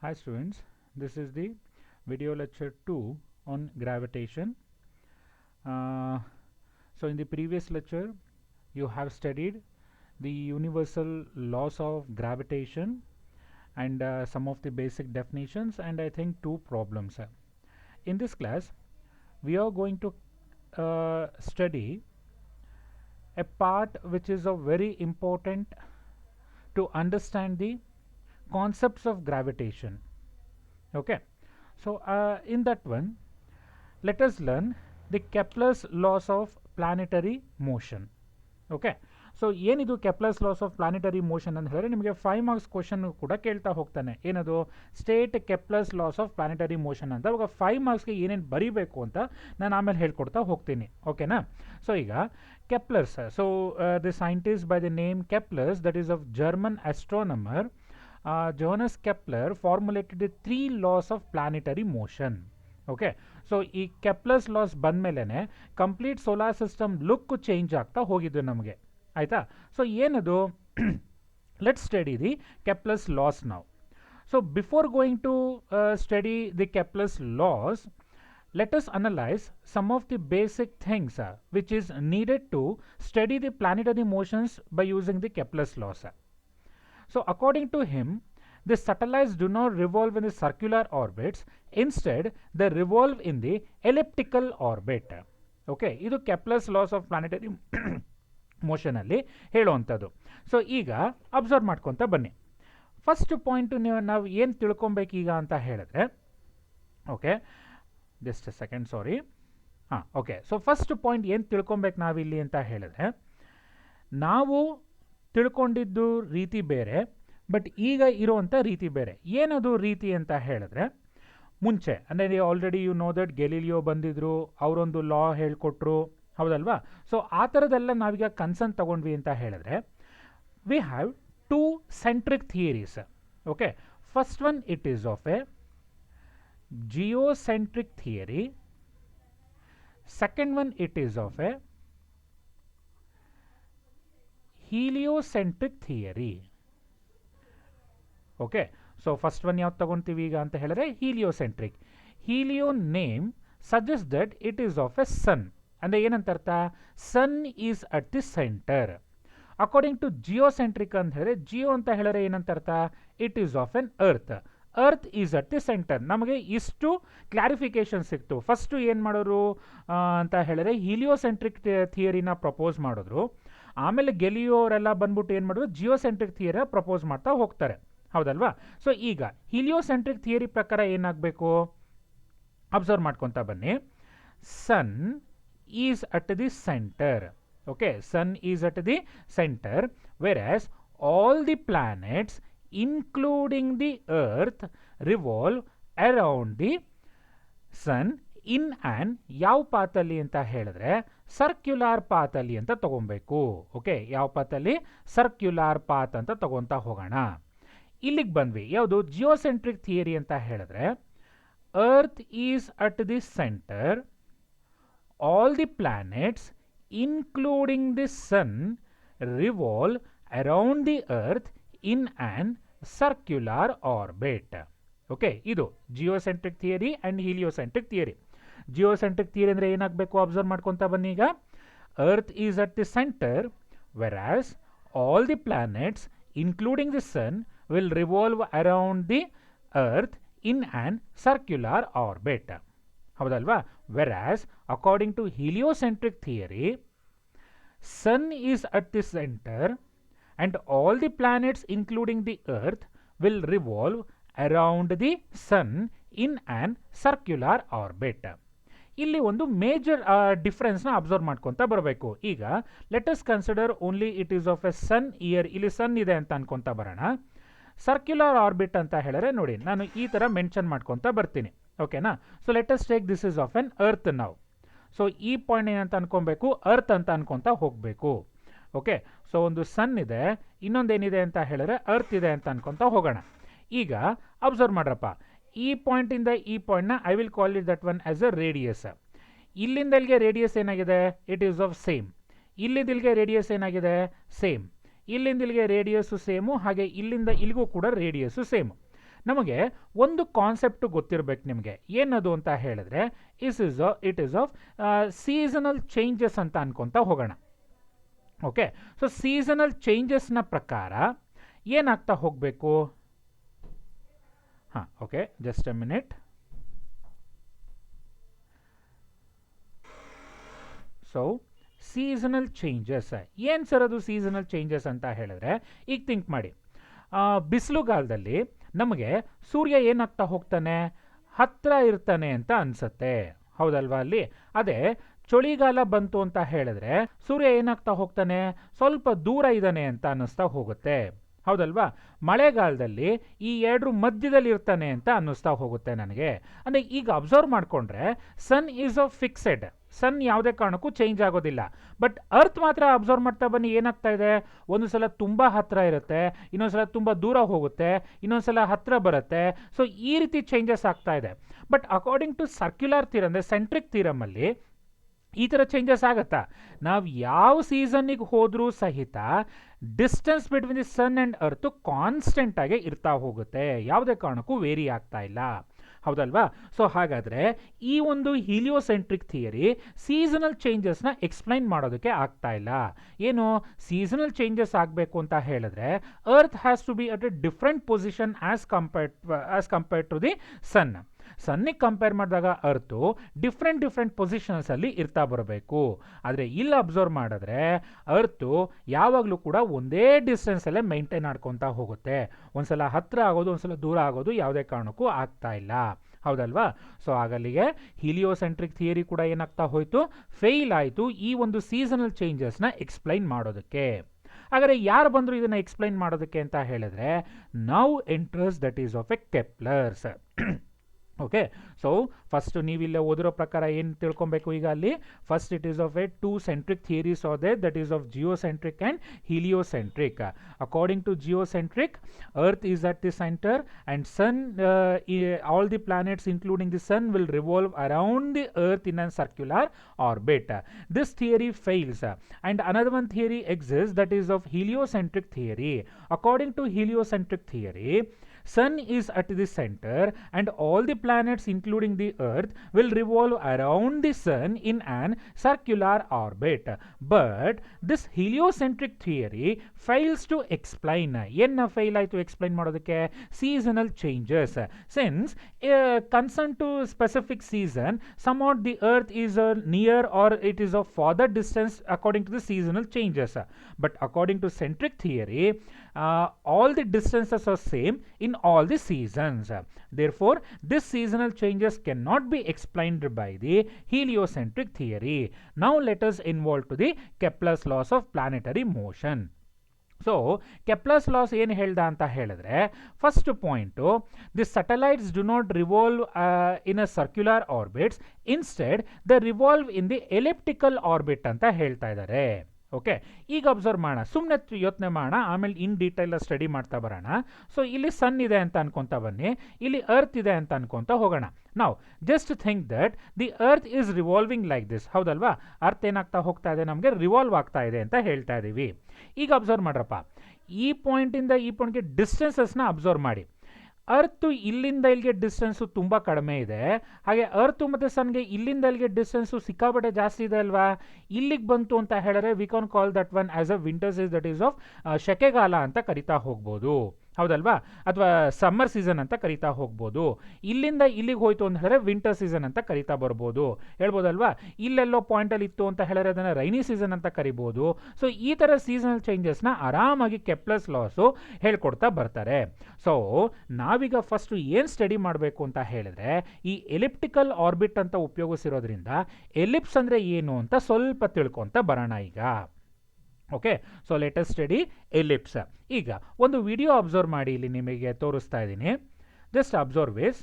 Hi students, this is the video lecture 2 on gravitation. So in the previous lecture you have studied the universal laws of gravitation and some of the basic definitions and I think two problems. In this class we are going to study a part which is very important to understand the concepts of gravitation. Okay, so in that one let us learn the Kepler's laws of planetary motion. Okay, so ಏನಿದು Kepler's laws of planetary motion ಅಂತ ಹೇಳಿದ್ರೆ ನಿಮಗೆ 5 marks question ಕೂಡ ಕೇಳ್ತಾ ಹೋಗ್ತಾನೆ. ಏನದು state Kepler's laws of planetary motion ಅಂತ. ಅವಾಗ 5 ಮಾರ್ಕ್ಸ್ಗೆ ಏನೇನು ಬರೀಬೇಕು ಅಂತ ನಾನು ಆಮೇಲೆ ಹೇಳ್ಕೊಡ್ತಾ ಹೋಗ್ತೀನಿ. ಓಕೆನಾ? ಸೊ ಈಗ Kepler's, so the scientist by the name Kepler's, that is of German astronomer Jonas Kepler formulated the 3 laws of planetary motion. Okay, so ಈ ಕೆಪ್ಲರ್ಸ್ ಲಾಸ್ ಬಂದಮೇಲೆ complete solar system look change ಆಗ್ತಾ ಹೋಗಿದ್ದು ನಮಗೆ. ಆಯಿತಾ? So ಏನದು? Let's study the Kepler's laws ನಾವು. So before going to study the Kepler's laws, let us analyze some of the basic things which is needed to study the planetary motions by using the Kepler's laws. So according to him, the satellites do not revolve in the circular orbits, instead they revolve in the elliptical orbit. Okay, ಇದು Kepler's laws of planetary motion ಅಲ್ಲಿ ಹೇಳುವಂಥದ್ದು. So ಈಗ observe ಮಾಡ್ಕೊತ ಬನ್ನಿ. First point ನಾವು ಏನು ತಿಳ್ಕೊಬೇಕೀಗ ಅಂತ ಹೇಳಿದ್ರೆ, ಓಕೆ ಜಸ್ಟ್ ಸೆಕೆಂಡ್, ಸಾರಿ. ಓಕೆ, ಸೊ ಫಸ್ಟ್ ಪಾಯಿಂಟ್ ಏನು ತಿಳ್ಕೊಬೇಕು ನಾವಿಲ್ಲಿ ಅಂತ ಹೇಳಿದ್ರೆ, ನಾವು ತಿಳ್ಕೊಂಡಿದ್ದು ರೀತಿ ಬೇರೆ, ಬಟ್ ಈಗ ಇರುವಂಥ ರೀತಿ ಬೇರೆ. ಏನದು ರೀತಿ ಅಂತ ಹೇಳಿದ್ರೆ, ಮುಂಚೆ ಅಂದರೆ already you know that Galileo ಬಂದಿದ್ರು, ಅವರೊಂದು ಲಾ ಹೇಳ್ಕೊಟ್ರು, ಹೌದಲ್ವಾ? ಸೊ ಆ ಥರದ್ದೆಲ್ಲ ನಾವೀಗ ಕನ್ಸರ್ನ್ ತಗೊಂಡ್ವಿ ಅಂತ ಹೇಳಿದ್ರೆ, we have 2 centric theories. Okay, first one it is of A geocentric theory, second one it is of a heliocentric theory. Okay, so first one ಯಾವ್ದು ತಗೊಂತೀವಿ ಈಗ ಅಂತ ಹೇಳಿದ್ರೆ heliocentric. Helio name suggests that it is of a sun. ಅಂದ್ರೆ ಏನಂತ ಅರ್ಥ? sun is at the center. According to geocentric ಅಂತ ಹೇಳಿದ್ರೆ, ಜಿಯೋ ಅಂತ ಹೇಳಿದ್ರೆ ಏನಂತ ಅರ್ಥ? it is of an earth. Earth is at the centre. ನಮಗೆ ಇಷ್ಟು ಕ್ಲಾರಿಫಿಕೇಶನ್ ಸಿಕ್ತು. ಫಸ್ಟು ಏನು ಮಾಡೋರು ಅಂತ ಹೇಳಿದ್ರೆ ಹೀಲಿಯೋಸೆಂಟ್ರಿಕ್ ಥಿಯರಿನ ಪ್ರಪೋಸ್ ಮಾಡಿದ್ರು. ಆಮೇಲೆ ಗೆಲಿಯೋ ಅವರೆಲ್ಲ ಬಂದ್ಬಿಟ್ಟು ಏನು ಮಾಡಿದ್ರು, ಜಿಯೋಸೆಂಟ್ರಿಕ್ ಥಿಯರಿ ಪ್ರಪೋಸ್ ಮಾಡ್ತಾ ಹೋಗ್ತಾರೆ, ಹೌದಲ್ವಾ? ಸೊ ಈಗ ಹೀಲಿಯೋಸೆಂಟ್ರಿಕ್ ಥಿಯರಿ ಪ್ರಕಾರ ಏನಾಗಬೇಕು ಅಬ್ಸರ್ವ್ ಮಾಡ್ಕೊತಾ ಬನ್ನಿ. Sun is at the centre. Okay, sun is at the centre, whereas all the planets including the earth revolve around the sun in an ಯಾವ ಪಾತಲ್ಲಿ ಅಂತ ಹೇಳಿದ್ರೆ ಸರ್ಕ್ಯುಲಾರ್ ಪಾತಲ್ಲಿ ಅಂತ ತಗೊಬೇಕು. ಓಕೆ, ಯಾವ ಪಾತಲ್ಲಿ? ಸರ್ಕ್ಯುಲಾರ್ ಪಾತ್ ಅಂತ ತಗೊಂತಾ ಹೋಗೋಣ. ಇಲ್ಲಿಗೆ ಬಂದ್ವಿ. ಯಾವುದು? ಜಿಯೋಸೆಂಟ್ರಿಕ್ ಥಿಯರಿ ಅಂತ ಹೇಳಿದ್ರೆ, earth is at the centre, all the planets including the sun revolve around the earth in an circular orbit. Okay, ಇದು geocentric theory and heliocentric theory. Geocentric theory ಅಂದರೆ ಏನಾಗಬೇಕು ಅಬ್ಸರ್ವ್ ಮಾಡ್ಕೊತಾ ಬನ್ನಿ. ಈಗ earth is at the centre, whereas all the planets including the sun will revolve around the earth in an circular orbit, ಹೌದಲ್ವಾ? Whereas according to heliocentric theory, sun is at the centre and all the planets including the earth will revolve around the sun in an circular orbit. ಇಲ್ಲಿ ಒಂದು major ಡಿಫರೆನ್ಸ್ನ observe ಮಾಡ್ಕೊತಾ ಬರಬೇಕು. ಈಗ let us consider only it is of a sun year. ಇಲ್ಲಿ sun ಇದೆ ಅಂತ ಅನ್ಕೊತಾ ಬರೋಣ. Circular orbit ಅಂತ ಹೇಳಿದ್ರೆ ನೋಡಿ, ನಾನು ಈ ಥರ ಮೆನ್ಷನ್ ಮಾಡ್ಕೊತಾ ಬರ್ತೀನಿ. ಓಕೆನಾ? So let us take this is of N earth ನಾವು. ಸೊ ಈ ಪಾಯಿಂಟ್ ಏನಂತ ಅನ್ಕೊಬೇಕು? ಅರ್ತ್ ಅಂತ ಅನ್ಕೊತಾ ಹೋಗಬೇಕು. ಓಕೆ, ಸೊ ಒಂದು ಸನ್ ಇದೆ, ಇನ್ನೊಂದೇನಿದೆ ಅಂತ ಹೇಳಿದ್ರೆ ಅರ್ತ್ ಇದೆ ಅಂತ ಅನ್ಕೊತಾ ಹೋಗೋಣ. ಈಗ ಅಬ್ಸರ್ವ್ ಮಾಡ್ರಪ್ಪ, ಈ ಪಾಯಿಂಟಿಂದ ಈ ಪಾಯಿಂಟ್ನ I will call it that one as a radius. ಇಲ್ಲಿಂದ ಇಲ್ಲಿಗೆ ರೇಡಿಯಸ್ ಏನಾಗಿದೆ? It is of same. ಇಲ್ಲಿಂದ ಇಲ್ಲಿಗೆ ರೇಡಿಯಸ್ ಏನಾಗಿದೆ? ಸೇಮ್. ಇಲ್ಲಿಂದ ಇಲ್ಲಿಗೆ ರೇಡಿಯಸ್ಸು ಸೇಮು, ಹಾಗೆ ಇಲ್ಲಿಂದ ಇಲ್ಲಿಗೂ ಕೂಡ ರೇಡಿಯಸ್ಸು ಸೇಮು. ನಮಗೆ ಒಂದು ಕಾನ್ಸೆಪ್ಟು ಗೊತ್ತಿರಬೇಕು ನಿಮಗೆ, ಏನದು ಅಂತ ಹೇಳಿದ್ರೆ it is of seasonal changes ಅಂತ ಅನ್ಕೊತಾ ಹೋಗೋಣ. ಓಕೆ, ಸೊ ಸೀಸನಲ್ ಚೇಂಜಸ್ನ ಪ್ರಕಾರ ಏನಾಗ್ತಾ ಹೋಗಬೇಕು. ಹಾಂ, okay, just A minute. So seasonal changes ಏನು ಸರ್ ಅದು ಸೀಸನಲ್ ಚೇಂಜಸ್ ಅಂತ ಹೇಳಿದ್ರೆ, ಈಗ ಥಿಂಕ್ ಮಾಡಿ, ಬಿಸಿಲುಗಾಲದಲ್ಲಿ ನಮಗೆ ಸೂರ್ಯ ಏನಾಗ್ತಾ ಹೋಗ್ತಾನೆ, ಹತ್ತಿರ ಇರ್ತಾನೆ ಅಂತ ಅನಿಸುತ್ತೆ, ಹೌದಲ್ವಾ? ಅಲ್ಲಿ ಅದೇ ಚಳಿಗಾಲ ಬಂತು ಅಂತ ಹೇಳಿದ್ರೆ ಸೂರ್ಯ ಏನಾಗ್ತಾ ಹೋಗ್ತಾನೆ, ಸ್ವಲ್ಪ ದೂರ ಇದ್ದಾನೆ ಅಂತ ಅನ್ನಿಸ್ತಾ ಹೋಗುತ್ತೆ, ಹೌದಲ್ವಾ? ಮಳೆಗಾಲದಲ್ಲಿ ಈ ಎರಡರ ಮಧ್ಯದಲ್ಲಿ ಇರ್ತಾನೆ ಅಂತ ಅನ್ನಿಸ್ತಾ ಹೋಗುತ್ತೆ ನನಗೆ. ಅಂದರೆ ಈಗ ಅಬ್ಸರ್ವ್ ಮಾಡಿಕೊಂಡ್ರೆ ಸನ್ ಈಸ್ ಅ ಫಿಕ್ಸೆಡ್, ಸನ್ ಯಾವುದೇ ಕಾರಣಕ್ಕೂ ಚೇಂಜ್ ಆಗೋದಿಲ್ಲ. ಬಟ್ ಅರ್ತ್ ಮಾತ್ರ ಅಬ್ಸರ್ವ್ ಮಾಡ್ತಾ ಬನ್ನಿ, ಏನಾಗ್ತಾ ಇದೆ, ಒಂದು ಸಲ ತುಂಬ ಹತ್ತಿರ ಇರುತ್ತೆ, ಇನ್ನೊಂದು ಸಲ ತುಂಬ ದೂರ ಹೋಗುತ್ತೆ, ಇನ್ನೊಂದು ಸಲ ಹತ್ತಿರ ಬರುತ್ತೆ. ಸೊ ಈ ರೀತಿ ಚೇಂಜಸ್ ಆಗ್ತಾ ಇದೆ. But according to circular theorem, ಅಂದರೆ ಸೆಂಟ್ರಿಕ್ ಥಿಯರಮಲ್ಲಿ ಈ ಥರ ಚೇಂಜಸ್ ಆಗುತ್ತಾ? ನಾವು ಯಾವ ಸೀಸನ್ನಿಗೆ ಹೋದರೂ ಸಹಿತ distance between the sun and earth constant ಆಗಿ ಇರ್ತಾ ಹೋಗುತ್ತೆ, ಯಾವುದೇ ಕಾರಣಕ್ಕೂ ವೇರಿ ಆಗ್ತಾ ಇಲ್ಲ, ಹೌದಲ್ವಾ? ಸೊ ಹಾಗಾದರೆ ಈ ಒಂದು ಹೀಲಿಯೋಸೆಂಟ್ರಿಕ್ ಥಿಯರಿ ಸೀಸನಲ್ ಚೇಂಜಸ್ನ ಎಕ್ಸ್ಪ್ಲೈನ್ ಮಾಡೋದಕ್ಕೆ ಆಗ್ತಾ ಇಲ್ಲ. ಏನು ಸೀಸನಲ್ ಚೇಂಜಸ್ ಆಗಬೇಕು ಅಂತ ಹೇಳಿದ್ರೆ earth has to be at a different position as compared to the sun. ಸನ್ನಿಗೆ ಕಂಪೇರ್ ಮಾಡಿದಾಗ ಅರ್ತು ಡಿಫ್ರೆಂಟ್ ಪೊಸಿಷನ್ಸಲ್ಲಿ ಇರ್ತಾ ಬರಬೇಕು. ಆದರೆ ಇಲ್ಲಿ ಅಬ್ಸರ್ವ್ ಮಾಡಿದ್ರೆ ಅರ್ತು ಯಾವಾಗಲೂ ಕೂಡ ಒಂದೇ ಡಿಸ್ಟೆನ್ಸಲ್ಲೇ ಮೈಂಟೈನ್ ಮಾಡ್ಕೊತಾ ಹೋಗುತ್ತೆ. ಒಂದ್ಸಲ ಹತ್ತಿರ ಆಗೋದು, ಒಂದ್ಸಲ ದೂರ ಆಗೋದು ಯಾವುದೇ ಕಾರಣಕ್ಕೂ ಆಗ್ತಾ ಇಲ್ಲ, ಹೌದಲ್ವಾ? ಸೊ ಆಗಲ್ಲಿಗೆ ಹೀಲಿಯೋಸೆಂಟ್ರಿಕ್ ಥಿಯರಿ ಕೂಡ ಏನಾಗ್ತಾ ಹೋಯಿತು, ಫೇಲ್ ಆಯಿತು ಈ ಒಂದು ಸೀಸನಲ್ ಚೇಂಜಸ್ನ ಎಕ್ಸ್ಪ್ಲೈನ್ ಮಾಡೋದಕ್ಕೆ. ಹಾಗಾದರೆ ಯಾರು ಬಂದರು ಇದನ್ನು ಎಕ್ಸ್ಪ್ಲೈನ್ ಮಾಡೋದಕ್ಕೆ ಅಂತ ಹೇಳಿದ್ರೆ, now enters that is of a Kepler's. Okay, so first ನೀವಿಲ್ಲೇ ಓದಿರೋ ಪ್ರಕಾರ ಏನು ತಿಳ್ಕೊಬೇಕು ಈಗ ಅಲ್ಲಿ, first it is of a two centric theories are there, that is of geocentric and heliocentric. According to geocentric, earth is at the centre and sun, all the planets including the sun will revolve around the earth in a circular orbit. This theory fails, and another one theory exists, that is of heliocentric theory. According to heliocentric theory, sun is at the center and all the planets including the earth will revolve around the sun in an circular orbit. But this heliocentric theory fails to explain, enna fail ಆಯಿತು explain ಮಾಡೋದಕ್ಕೆ, seasonal changes. Since concerned to specific season, somewhat the earth is near or it is of farther distance according to the seasonal changes. But according to centric theory, all the distances are same in all the seasons. Therefore, this seasonal changes cannot be explained by the heliocentric theory. Now let us involve to the Kepler's laws of planetary motion. So Kepler's loss ಏನು ಹೇಳ್ದ ಅಂತ ಹೇಳಿದ್ರೆ, first point, the satellites do not revolve in a circular orbits, instead the revolve in the elliptical orbit ಅಂತ ಹೇಳ್ತಾ ಇದ್ದಾರೆ. Okay, ಈಗ observe ಮಾಡೋಣ, ಸುಮ್ಮನೆ ಯೋಚನೆ ಮಾಡೋಣ, ಆಮೇಲೆ ಇನ್ ಡೀಟೇಲ್ ಸ್ಟಡಿ ಮಾಡ್ತಾ ಬರೋಣ. ಸೊ ಇಲ್ಲಿ ಸನ್ ಇದೆ ಅಂತ ಅನ್ಕೊತಾ ಬನ್ನಿ, ಇಲ್ಲಿ ಅರ್ತ್ ಇದೆ ಅಂತ ಅನ್ಕೊತಾ ಹೋಗೋಣ. ನಾವು just think that the earth is revolving like this, ಹೌದಲ್ವಾ? ಅರ್ತ್ ಏನಾಗ್ತಾ ಹೋಗ್ತಾ ಇದೆ, ನಮಗೆ ರಿವಾಲ್ವ್ ಆಗ್ತಾ ಇದೆ ಅಂತ ಹೇಳ್ತಾ ಇದ್ದೀವಿ. ಈಗ ಅಬ್ಸರ್ವ್ ಮಾಡ್ರಪ್ಪ, ಈ ಪಾಯಿಂಟಿಂದ ಈ ಪಾಯಿಂಟ್ಗೆ ಡಿಸ್ಟೆನ್ಸಸ್ನ ಅಬ್ಸರ್ವ್ ಮಾಡಿ. ಅರ್ತು ಇಲ್ಲಿಂದ ಇಲ್ಲಿಗೆ ಡಿಸ್ಟೆನ್ಸು ತುಂಬ ಕಡಿಮೆ ಇದೆ, ಹಾಗೆ ಅರ್ತು ಮತ್ತು ಸನ್ಗೆ ಇಲ್ಲಿಂದ ಇಲ್ಲಿಗೆ ಡಿಸ್ಟೆನ್ಸು ಸಿಕ್ಕಾಪಟ್ಟೆ ಜಾಸ್ತಿ ಇದೆ ಅಲ್ವಾ? ಇಲ್ಲಿಗೆ ಬಂತು ಅಂತ ಹೇಳಿದ್ರೆ we can call that one as a winter season, that is of ಶೆಕೆಗಾಲ ಅಂತ ಕರಿತಾ ಹೋಗ್ಬೋದು, ಹೌದಲ್ವಾ? ಅಥವಾ ಸಮ್ಮರ್ ಸೀಸನ್ ಅಂತ ಕರಿತಾ ಹೋಗ್ಬೋದು. ಇಲ್ಲಿಂದ ಇಲ್ಲಿಗೆ ಹೋಯ್ತು ಅಂತ ಹೇಳಿದ್ರೆ ವಿಂಟರ್ ಸೀಸನ್ ಅಂತ ಕರಿತಾ ಬರ್ಬೋದು, ಹೇಳ್ಬೋದಲ್ವಾ? ಇಲ್ಲೆಲ್ಲೋ ಪಾಯಿಂಟಲ್ಲಿ ಇತ್ತು ಅಂತ ಹೇಳಿದ್ರೆ ಅದನ್ನು ರೈನಿ ಸೀಸನ್ ಅಂತ ಕರಿಬೋದು. ಸೊ ಈ ಥರ ಸೀಸನಲ್ ಚೇಂಜಸ್ನ ಆರಾಮಾಗಿ ಕೆಪ್ಲರ್ಸ್ ಲಾಸು ಹೇಳ್ಕೊಡ್ತಾ ಬರ್ತಾರೆ. ಸೊ ನಾವೀಗ ಫಸ್ಟು ಏನು ಸ್ಟಡಿ ಮಾಡಬೇಕು ಅಂತ ಹೇಳಿದ್ರೆ, ಈ ಎಲಿಪ್ಟಿಕಲ್ ಆರ್ಬಿಟ್ ಅಂತ ಉಪಯೋಗಿಸಿರೋದ್ರಿಂದ ಎಲಿಪ್ಸ್ ಅಂದರೆ ಏನು ಅಂತ ಸ್ವಲ್ಪ ತಿಳ್ಕೊತ ಬರೋಣ ಈಗ. Okay, so let us study ellipse. ಈಗ ಒಂದು ವಿಡಿಯೋ ಅಬ್ಸರ್ವ್ ಮಾಡಿ, ಇಲ್ಲಿ ನಿಮಗೆ ತೋರಿಸ್ತಾ ಇದ್ದೀನಿ. ಜಸ್ಟ್ ಅಬ್ಸರ್ವ್ ಇಸ್,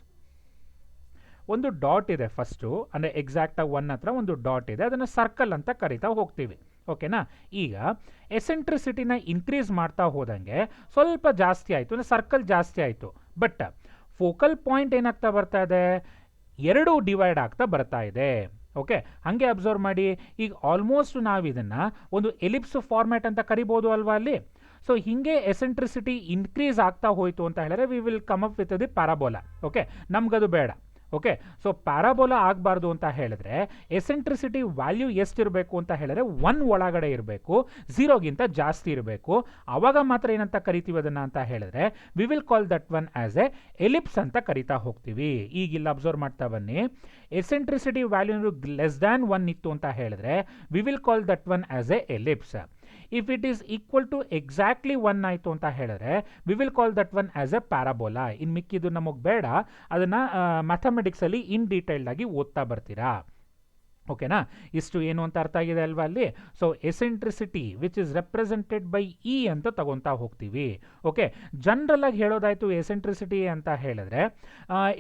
ಒಂದು ಡಾಟ್ ಇದೆ ಫಸ್ಟು, ಅಂದರೆ ಎಕ್ಸಾಕ್ಟಾಗಿ 1 ಹತ್ರ ಒಂದು ಡಾಟ್ ಇದೆ, ಅದನ್ನು ಸರ್ಕಲ್ ಅಂತ ಕರಿತಾ ಹೋಗ್ತೀವಿ. ಓಕೆನಾ? ಈಗ ಎಸೆಂಟ್ರಿಸಿಟಿನ ಇನ್ಕ್ರೀಸ್ ಮಾಡ್ತಾ ಹೋದಂಗೆ ಸ್ವಲ್ಪ ಜಾಸ್ತಿ ಆಯಿತು, ಅಂದರೆ ಸರ್ಕಲ್ ಜಾಸ್ತಿ ಆಯಿತು. ಬಟ್ ಫೋಕಲ್ ಪಾಯಿಂಟ್ ಏನಾಗ್ತಾ ಬರ್ತಾ ಇದೆ, 2 ಡಿವೈಡ್ ಆಗ್ತಾ ಬರ್ತಾ ಇದೆ. ಓಕೆ, ಹಾಗೆ ಅಬ್ಸರ್ವ್ ಮಾಡಿ. ಈಗ ಆಲ್ಮೋಸ್ಟ್ ನಾವು ಇದನ್ನು ಒಂದು ಎಲಿಪ್ಸ್ ಫಾರ್ಮ್ಯಾಟ್ ಅಂತ ಕರಿಬೋದು ಅಲ್ವಾ ಅಲ್ಲಿ? ಸೊ ಹೀಗೆ ಎಸೆಂಟ್ರಿಸಿಟಿ ಇನ್ಕ್ರೀಸ್ ಆಗ್ತಾ ಹೋಯಿತು ಅಂತ ಹೇಳಿದ್ರೆ we will come up with the parabola. Okay, ನಮ್ಗದು ಬೇಡ. ಓಕೆ, ಸೊ ಪ್ಯಾರಾಬೋಲಾ ಆಗಬಾರ್ದು ಅಂತ ಹೇಳಿದ್ರೆ ಎಸೆಂಟ್ರಿಸಿಟಿ ವ್ಯಾಲ್ಯೂ ಎಷ್ಟಿರಬೇಕು ಅಂತ ಹೇಳಿದ್ರೆ 1 ಒಳಗಡೆ ಇರಬೇಕು, 0ಗಿಂತ ಜಾಸ್ತಿ ಇರಬೇಕು. ಆವಾಗ ಮಾತ್ರ ಏನಂತ ಕರಿತೀವಿ ಅದನ್ನು ಅಂತ ಹೇಳಿದ್ರೆ we will call that one as a ellipse ಅಂತ ಕರಿತಾ ಹೋಗ್ತೀವಿ. ಈಗ ಇಲ್ಲಿ ಅಬ್ಸರ್ವ್ ಮಾಡ್ತಾ ಬನ್ನಿ, ಎಸೆಂಟ್ರಿಸಿಟಿ ವ್ಯಾಲ್ಯೂ ಲೆಸ್ ದ್ಯಾನ್ 1 ಇತ್ತು ಅಂತ ಹೇಳಿದ್ರೆ we will call that one as a ellipse. If it is equal to exactly 1 ಆಯಿತು ಅಂತ ಹೇಳಿದ್ರೆ we will call that one as a parabola. ಇನ್ನು ಮಿಕ್ಕಿದ್ದು ನಮಗೆ ಬೇಡ, ಅದನ್ನು ಮ್ಯಾಥಮೆಟಿಕ್ಸಲ್ಲಿ ಇನ್ ಡೀಟೇಲ್ಡ್ ಆಗಿ ಓದ್ತಾ ಬರ್ತೀರಾ. ಓಕೆನಾ, ಇಷ್ಟು ಏನು ಅಂತ ಅರ್ಥ ಆಗಿದೆ ಅಲ್ವಾ ಅಲ್ಲಿ. So eccentricity which is represented by E ಅಂತ ತಗೊತಾ ಹೋಗ್ತೀವಿ. ಓಕೆ, ಜನರಲ್ ಆಗಿ ಹೇಳೋದಾಯ್ತು ಎಸೆಂಟ್ರಿಸಿಟಿ ಅಂತ ಹೇಳಿದ್ರೆ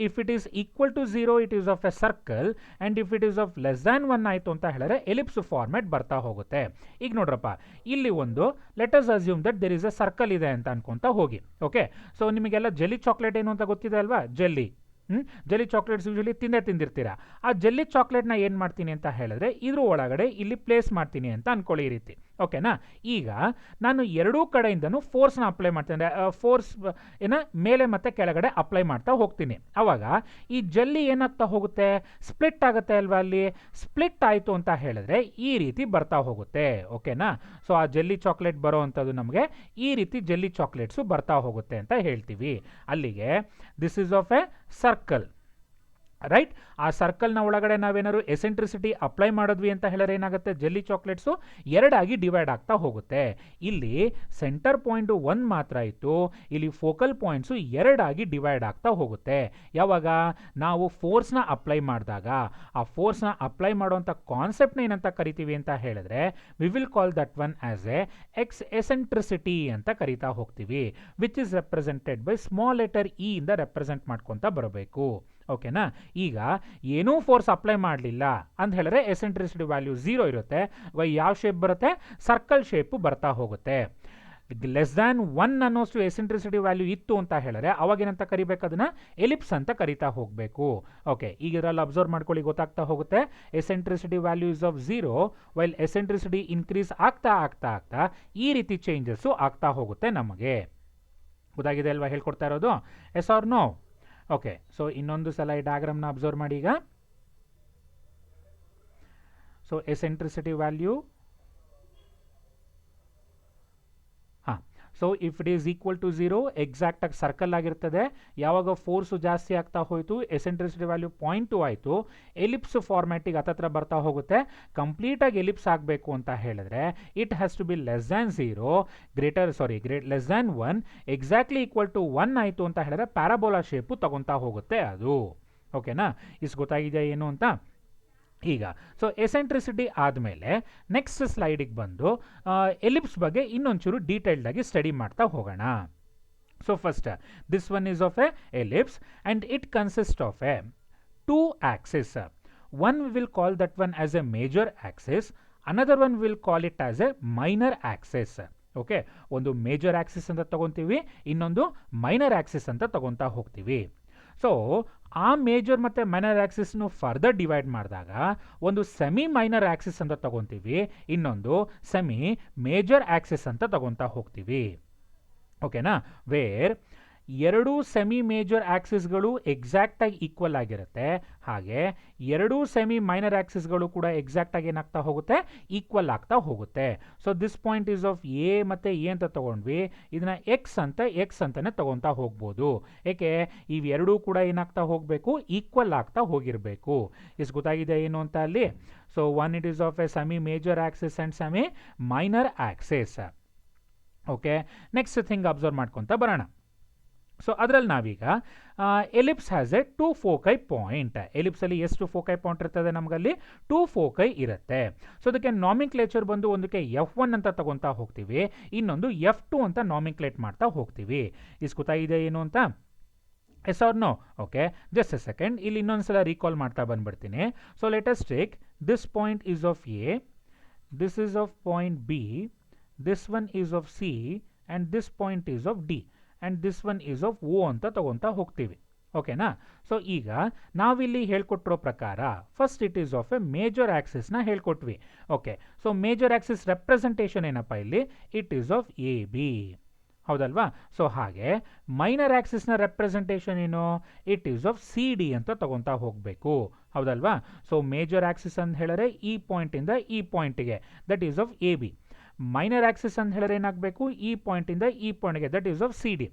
if it is equal to 0 it is of a circle and if it is of less than 1 ಆಯಿತು ಅಂತ ಹೇಳಿದ್ರೆ ಎಲಿಪ್ಸ್ ಫಾರ್ಮೆಟ್ ಬರ್ತಾ ಹೋಗುತ್ತೆ. ಈಗ ನೋಡ್ರಪ್ಪ, ಇಲ್ಲಿ ಒಂದು let us assume that there is a circle ಇದೆ ಅಂತ ಅನ್ಕೊಂತ ಹೋಗಿ. ಓಕೆ, ಸೊ ನಿಮಗೆಲ್ಲ ಜೆಲ್ಲಿ ಚಾಕ್ಲೇಟ್ ಏನು ಅಂತ ಗೊತ್ತಿದೆ ಅಲ್ವಾ, ಜೆಲ್ಲಿ. ಜೆಲ್ಲಿ ಚಾಕ್ಲೇಟ್ಸ್ ಯೂಶಲಿ ತಿಂದಿರ್ತೀರಾ. ಆ ಜೆಲ್ಲಿ ಚಾಕ್ಲೇಟ್ನ ಏನು ಮಾಡ್ತೀನಿ ಅಂತ ಹೇಳಿದ್ರೆ ಇದ್ರ ಒಳಗಡೆ ಇಲ್ಲಿ ಪ್ಲೇಸ್ ಮಾಡ್ತೀನಿ ಅಂತ ಅನ್ಕೊಳ್ಳಿ ಈ ರೀತಿ. ಓಕೆನಾ, ಈಗ ನಾನು ಎರಡೂ ಕಡೆಯಿಂದನೂ ಫೋರ್ಸ್ನ ಅಪ್ಲೈ ಮಾಡ್ತೀನಿ, ಫೋರ್ಸ್ ಮೇಲೆ ಮತ್ತು ಕೆಳಗಡೆ ಅಪ್ಲೈ ಮಾಡ್ತಾ ಹೋಗ್ತೀನಿ. ಆವಾಗ ಈ ಜೆಲ್ಲಿ ಏನಾಗ್ತಾ ಹೋಗುತ್ತೆ, ಸ್ಪ್ಲಿಟ್ ಆಗುತ್ತೆ ಅಲ್ವಾ. ಅಲ್ಲಿ ಸ್ಪ್ಲಿಟ್ ಆಯಿತು ಅಂತ ಹೇಳಿದ್ರೆ ಈ ರೀತಿ ಬರ್ತಾ ಹೋಗುತ್ತೆ. ಓಕೆನಾ, ಸೊ ಆ ಜೆಲ್ಲಿ ಚಾಕ್ಲೇಟ್ ಬರೋ ಅಂಥದ್ದು ನಮಗೆ ಈ ರೀತಿ ಜೆಲ್ಲಿ ಚಾಕ್ಲೇಟ್ಸು ಬರ್ತಾ ಹೋಗುತ್ತೆ ಅಂತ ಹೇಳ್ತೀವಿ. ಅಲ್ಲಿಗೆ this is of a circle, right. ಆ ಸರ್ಕಲ್ನ ಒಳಗಡೆ ನಾವೇನಾದ್ರು ಎಸೆಂಟ್ರಿಸಿಟಿ ಅಪ್ಲೈ ಮಾಡಿದ್ವಿ ಅಂತ ಹೇಳಿದ್ರೆ ಏನಾಗುತ್ತೆ, ಜೆಲ್ಲಿ ಚಾಕ್ಲೇಟ್ಸು ಎರಡಾಗಿ ಡಿವೈಡ್ ಆಗ್ತಾ ಹೋಗುತ್ತೆ. ಇಲ್ಲಿ ಸೆಂಟರ್ ಪಾಯಿಂಟು 1 ಮಾತ್ರ ಇತ್ತು, ಇಲ್ಲಿ ಫೋಕಲ್ ಪಾಯಿಂಟ್ಸು ಎರಡಾಗಿ ಡಿವೈಡ್ ಆಗ್ತಾ ಹೋಗುತ್ತೆ. ಯಾವಾಗ ನಾವು ಫೋರ್ಸ್ನ ಅಪ್ಲೈ ಮಾಡಿದಾಗ ಆ ಫೋರ್ಸ್ನ ಅಪ್ಲೈ ಮಾಡುವಂಥ ಕಾನ್ಸೆಪ್ಟ್ನ ಏನಂತ ಕರಿತೀವಿ ಅಂತ ಹೇಳಿದ್ರೆ we will call that one as a eccentricity ಅಂತ ಕರಿತಾ ಹೋಗ್ತೀವಿ, which is represented by small letter E ಇಂದ ರೆಪ್ರೆಸೆಂಟ್ ಮಾಡ್ಕೊತಾ ಬರಬೇಕು. ಓಕೆನಾ, ಈಗ ಏನೂ ಫೋರ್ಸ್ ಅಪ್ಲೈ ಮಾಡಲಿಲ್ಲ ಅಂತ ಹೇಳಿದ್ರೆ ಎಸೆಂಟ್ರಿಸಿಟಿ ವ್ಯಾಲ್ಯೂ 0 ಇರುತ್ತೆ. ಯಾವ ಶೇಪ್ ಬರುತ್ತೆ, ಸರ್ಕಲ್ ಶೇಪು ಬರ್ತಾ ಹೋಗುತ್ತೆ. ಲೆಸ್ ದ್ಯಾನ್ 1 ಅನ್ನೋಷ್ಟು ಎಸೆಂಟ್ರಿಸಿಟಿ ವ್ಯಾಲ್ಯೂ ಇತ್ತು ಅಂತ ಹೇಳಿದ್ರೆ ಅವಾಗೇನಂತ ಕರಿಬೇಕು, ಅದನ್ನ ಎಲಿಪ್ಸ್ ಅಂತ ಕರಿತಾ ಹೋಗಬೇಕು. ಓಕೆ, ಈಗ ಇದರಲ್ಲಿ ಅಬ್ಸರ್ವ್ ಮಾಡ್ಕೊಳ್ಳಿ, ಗೊತ್ತಾಗ್ತಾ ಹೋಗುತ್ತೆ. Eccentricity value is of 0 while eccentricity increase ಆಗ್ತಾ ಆಗ್ತಾ ಆಗ್ತಾ ಈ ರೀತಿ ಚೇಂಜಸ್ಸು ಆಗ್ತಾ ಹೋಗುತ್ತೆ. ನಮಗೆ ಗೊತ್ತಾಗಿದೆ ಅಲ್ವಾ ಹೇಳ್ಕೊಡ್ತಾ ಇರೋದು, yes or no? Okay, so ಇನ್ನೊಂದು ಸಲ ಈ ಡಯಾಗ್ರಾಮ್ನ ಅಬ್ಸರ್ವ್ ಮಾಡಿ ಈಗ. So eccentricity value, so if it is equal to 0 ಎಕ್ಸಾಕ್ಟಾಗಿ ಸರ್ಕಲ್ ಆಗಿರ್ತದೆ. ಯಾವಾಗ ಫೋರ್ಸು ಜಾಸ್ತಿ ಆಗ್ತಾ ಹೋಯಿತು ಎಸೆಂಟ್ರಿಸಿಟಿ ವ್ಯಾಲ್ಯೂ 0.2 ಆಯಿತು, ಎಲಿಪ್ಸ್ ಫಾರ್ಮ್ಯಾಟಿಗೆ ಹತ್ತತ್ರ ಬರ್ತಾ ಹೋಗುತ್ತೆ. ಕಂಪ್ಲೀಟಾಗಿ ಎಲಿಪ್ಸ್ ಆಗಬೇಕು ಅಂತ ಹೇಳಿದ್ರೆ it has to be less than 0 less than 1 exactly equal to 1 ಆಯಿತು ಅಂತ ಹೇಳಿದ್ರೆ ಪ್ಯಾರಾಬೋಲಾ ಶೇಪು ತಗೊತಾ ಹೋಗುತ್ತೆ ಅದು. ಓಕೆನಾ, ಇಷ್ಟು ಗೊತ್ತಾಗಿದೆಯಾ ಏನು ಅಂತ? ಈಗ ಸೊ ಎಸೆಂಟ್ರಿಸಿಟಿ ಆದಮೇಲೆ ನೆಕ್ಸ್ಟ್ ಸ್ಲೈಡಿಗೆ ಬಂದು ಎಲಿಪ್ಸ್ ಬಗ್ಗೆ ಇನ್ನೊಂಚೂರು ಡೀಟೇಲ್ಡಾಗಿ ಸ್ಟಡಿ ಮಾಡ್ತಾ ಹೋಗೋಣ. So first this one is of A ellipse and it consist of A 2 axes. One we will call that one as a major axis, another one we will call it as a minor axis. Okay, ಒಂದು major axis ಅಂತ ತಗೊತೀವಿ, ಇನ್ನೊಂದು minor axis ಅಂತ ತಗೊತಾ ಹೋಗ್ತೀವಿ. So ಆ major ಮತ್ತು minor ಆಕ್ಸಿಸ್ನು further divide ಮಾಡಿದಾಗ ಒಂದು ಸೆಮಿ ಮೈನರ್ ಆಕ್ಸಿಸ್ ಅಂತ ತಗೊತೀವಿ, ಇನ್ನೊಂದು ಸೆಮಿ ಮೇಜರ್ ಆಕ್ಸಿಸ್ ಅಂತ ತಗೊತಾ ಹೋಗ್ತೀವಿ. ಓಕೆನಾ, ವೇರ್ ಎರಡೂ ಸೆಮಿ ಮೇಜರ್ ಆಕ್ಸಿಸ್ಗಳು ಎಕ್ಸಾಕ್ಟಾಗಿ ಈಕ್ವಲ್ ಆಗಿರುತ್ತೆ, ಹಾಗೆ ಎರಡೂ ಸೆಮಿ ಮೈನರ್ ಆಕ್ಸಿಸ್ಗಳು ಕೂಡ ಎಕ್ಸಾಕ್ಟಾಗಿ ಏನಾಗ್ತಾ ಹೋಗುತ್ತೆ, ಈಕ್ವಲ್ ಆಗ್ತಾ ಹೋಗುತ್ತೆ. So this point is of A ಮತ್ತು ಎ ಅಂತ ತೊಗೊಂಡ್ವಿ, ಇದನ್ನ ಎಕ್ಸ್ ಅಂತಲೇ ತೊಗೊತಾ ಹೋಗ್ಬೋದು. ಏಕೆ, ಇವೆರಡೂ ಕೂಡ ಏನಾಗ್ತಾ ಹೋಗಬೇಕು, ಈಕ್ವಲ್ ಆಗ್ತಾ ಹೋಗಿರಬೇಕು. ಇಷ್ಟು ಗೊತ್ತಾಗಿದೆ ಏನು ಅಂತ ಅಲ್ಲಿ. So one it is of A semi major Axis and semi minor Axis. Okay, next thing observe ಮಾಡ್ಕೊತ ಬರೋಣ. ಸೊ ಅದರಲ್ಲಿ ನಾವೀಗ ಎಲಿಪ್ಸ್ ಹ್ಯಾಸ್ ಎ 2 ಫೋಕೈ ಪಾಯಿಂಟ್. ಎಲಿಪ್ಸಲ್ಲಿ ಎಷ್ಟು ಫೋಕೈ ಪಾಯಿಂಟ್ ಇರ್ತದೆ, ನಮಗಲ್ಲಿ 2 ಫೋಕೈ ಇರುತ್ತೆ. ಸೊ ಅದಕ್ಕೆ ನಾಮಿಕ್ಲೇಚರ್ ಬಂದು ಒಂದಕ್ಕೆ F1 ಅಂತ ತಗೊತಾ ಹೋಗ್ತೀವಿ, ಇನ್ನೊಂದು F2 ಅಂತ ನಾಮಿಕ್ಲೇಟ್ ಮಾಡ್ತಾ ಹೋಗ್ತೀವಿ. ಇಷ್ಟು ಗೊತ್ತಾಗಿದೆ ಏನು ಅಂತ? Yes or no? Okay, just a second, ಇಲ್ಲಿ ಇನ್ನೊಂದ್ಸಲ ರೀಕಾಲ್ ಮಾಡ್ತಾ ಬಂದ್ಬಿಡ್ತೀನಿ. So let us take this point is of A, this is of point B, this one is of C and this point is of D and this one is of O ಅಂತ ತಗೊತಾ ಹೋಗ್ತೀವಿ. ಓಕೆನಾ? So ಈಗ ನಾವಿಲ್ಲಿ ಹೇಳ್ಕೊಟ್ಟಿರೋ ಪ್ರಕಾರ first it is of a major ಆಕ್ಸಿಸ್ನ ಹೇಳ್ಕೊಟ್ವಿ. Okay, so major axis representation ಏನಪ್ಪ ಇಲ್ಲಿ? It is of A B, ಹೌದಲ್ವಾ? ಸೊ ಹಾಗೆ ಮೈನರ್ ಆಕ್ಸಿಸ್ನ ರೆಪ್ರೆಸೆಂಟೇಷನ್ ಏನು? It is of C D ಅಂತ ತಗೊತಾ ಹೋಗಬೇಕು, ಹೌದಲ್ವಾ? ಸೊ ಮೇಜರ್ ಆಕ್ಸಿಸ್ ಅಂತ ಹೇಳಿದ್ರೆ ಈ ಪಾಯಿಂಟಿಂದ ಈ ಪಾಯಿಂಟಿಗೆ, that is of A B. Minor axis ಅಂತ ಹೇಳಿದ್ರೆ ಏನಾಗಬೇಕು? ಈ ಪಾಯಿಂಟಿಂದ ಈ ಪಾಯಿಂಟ್ಗೆ, that is of C D.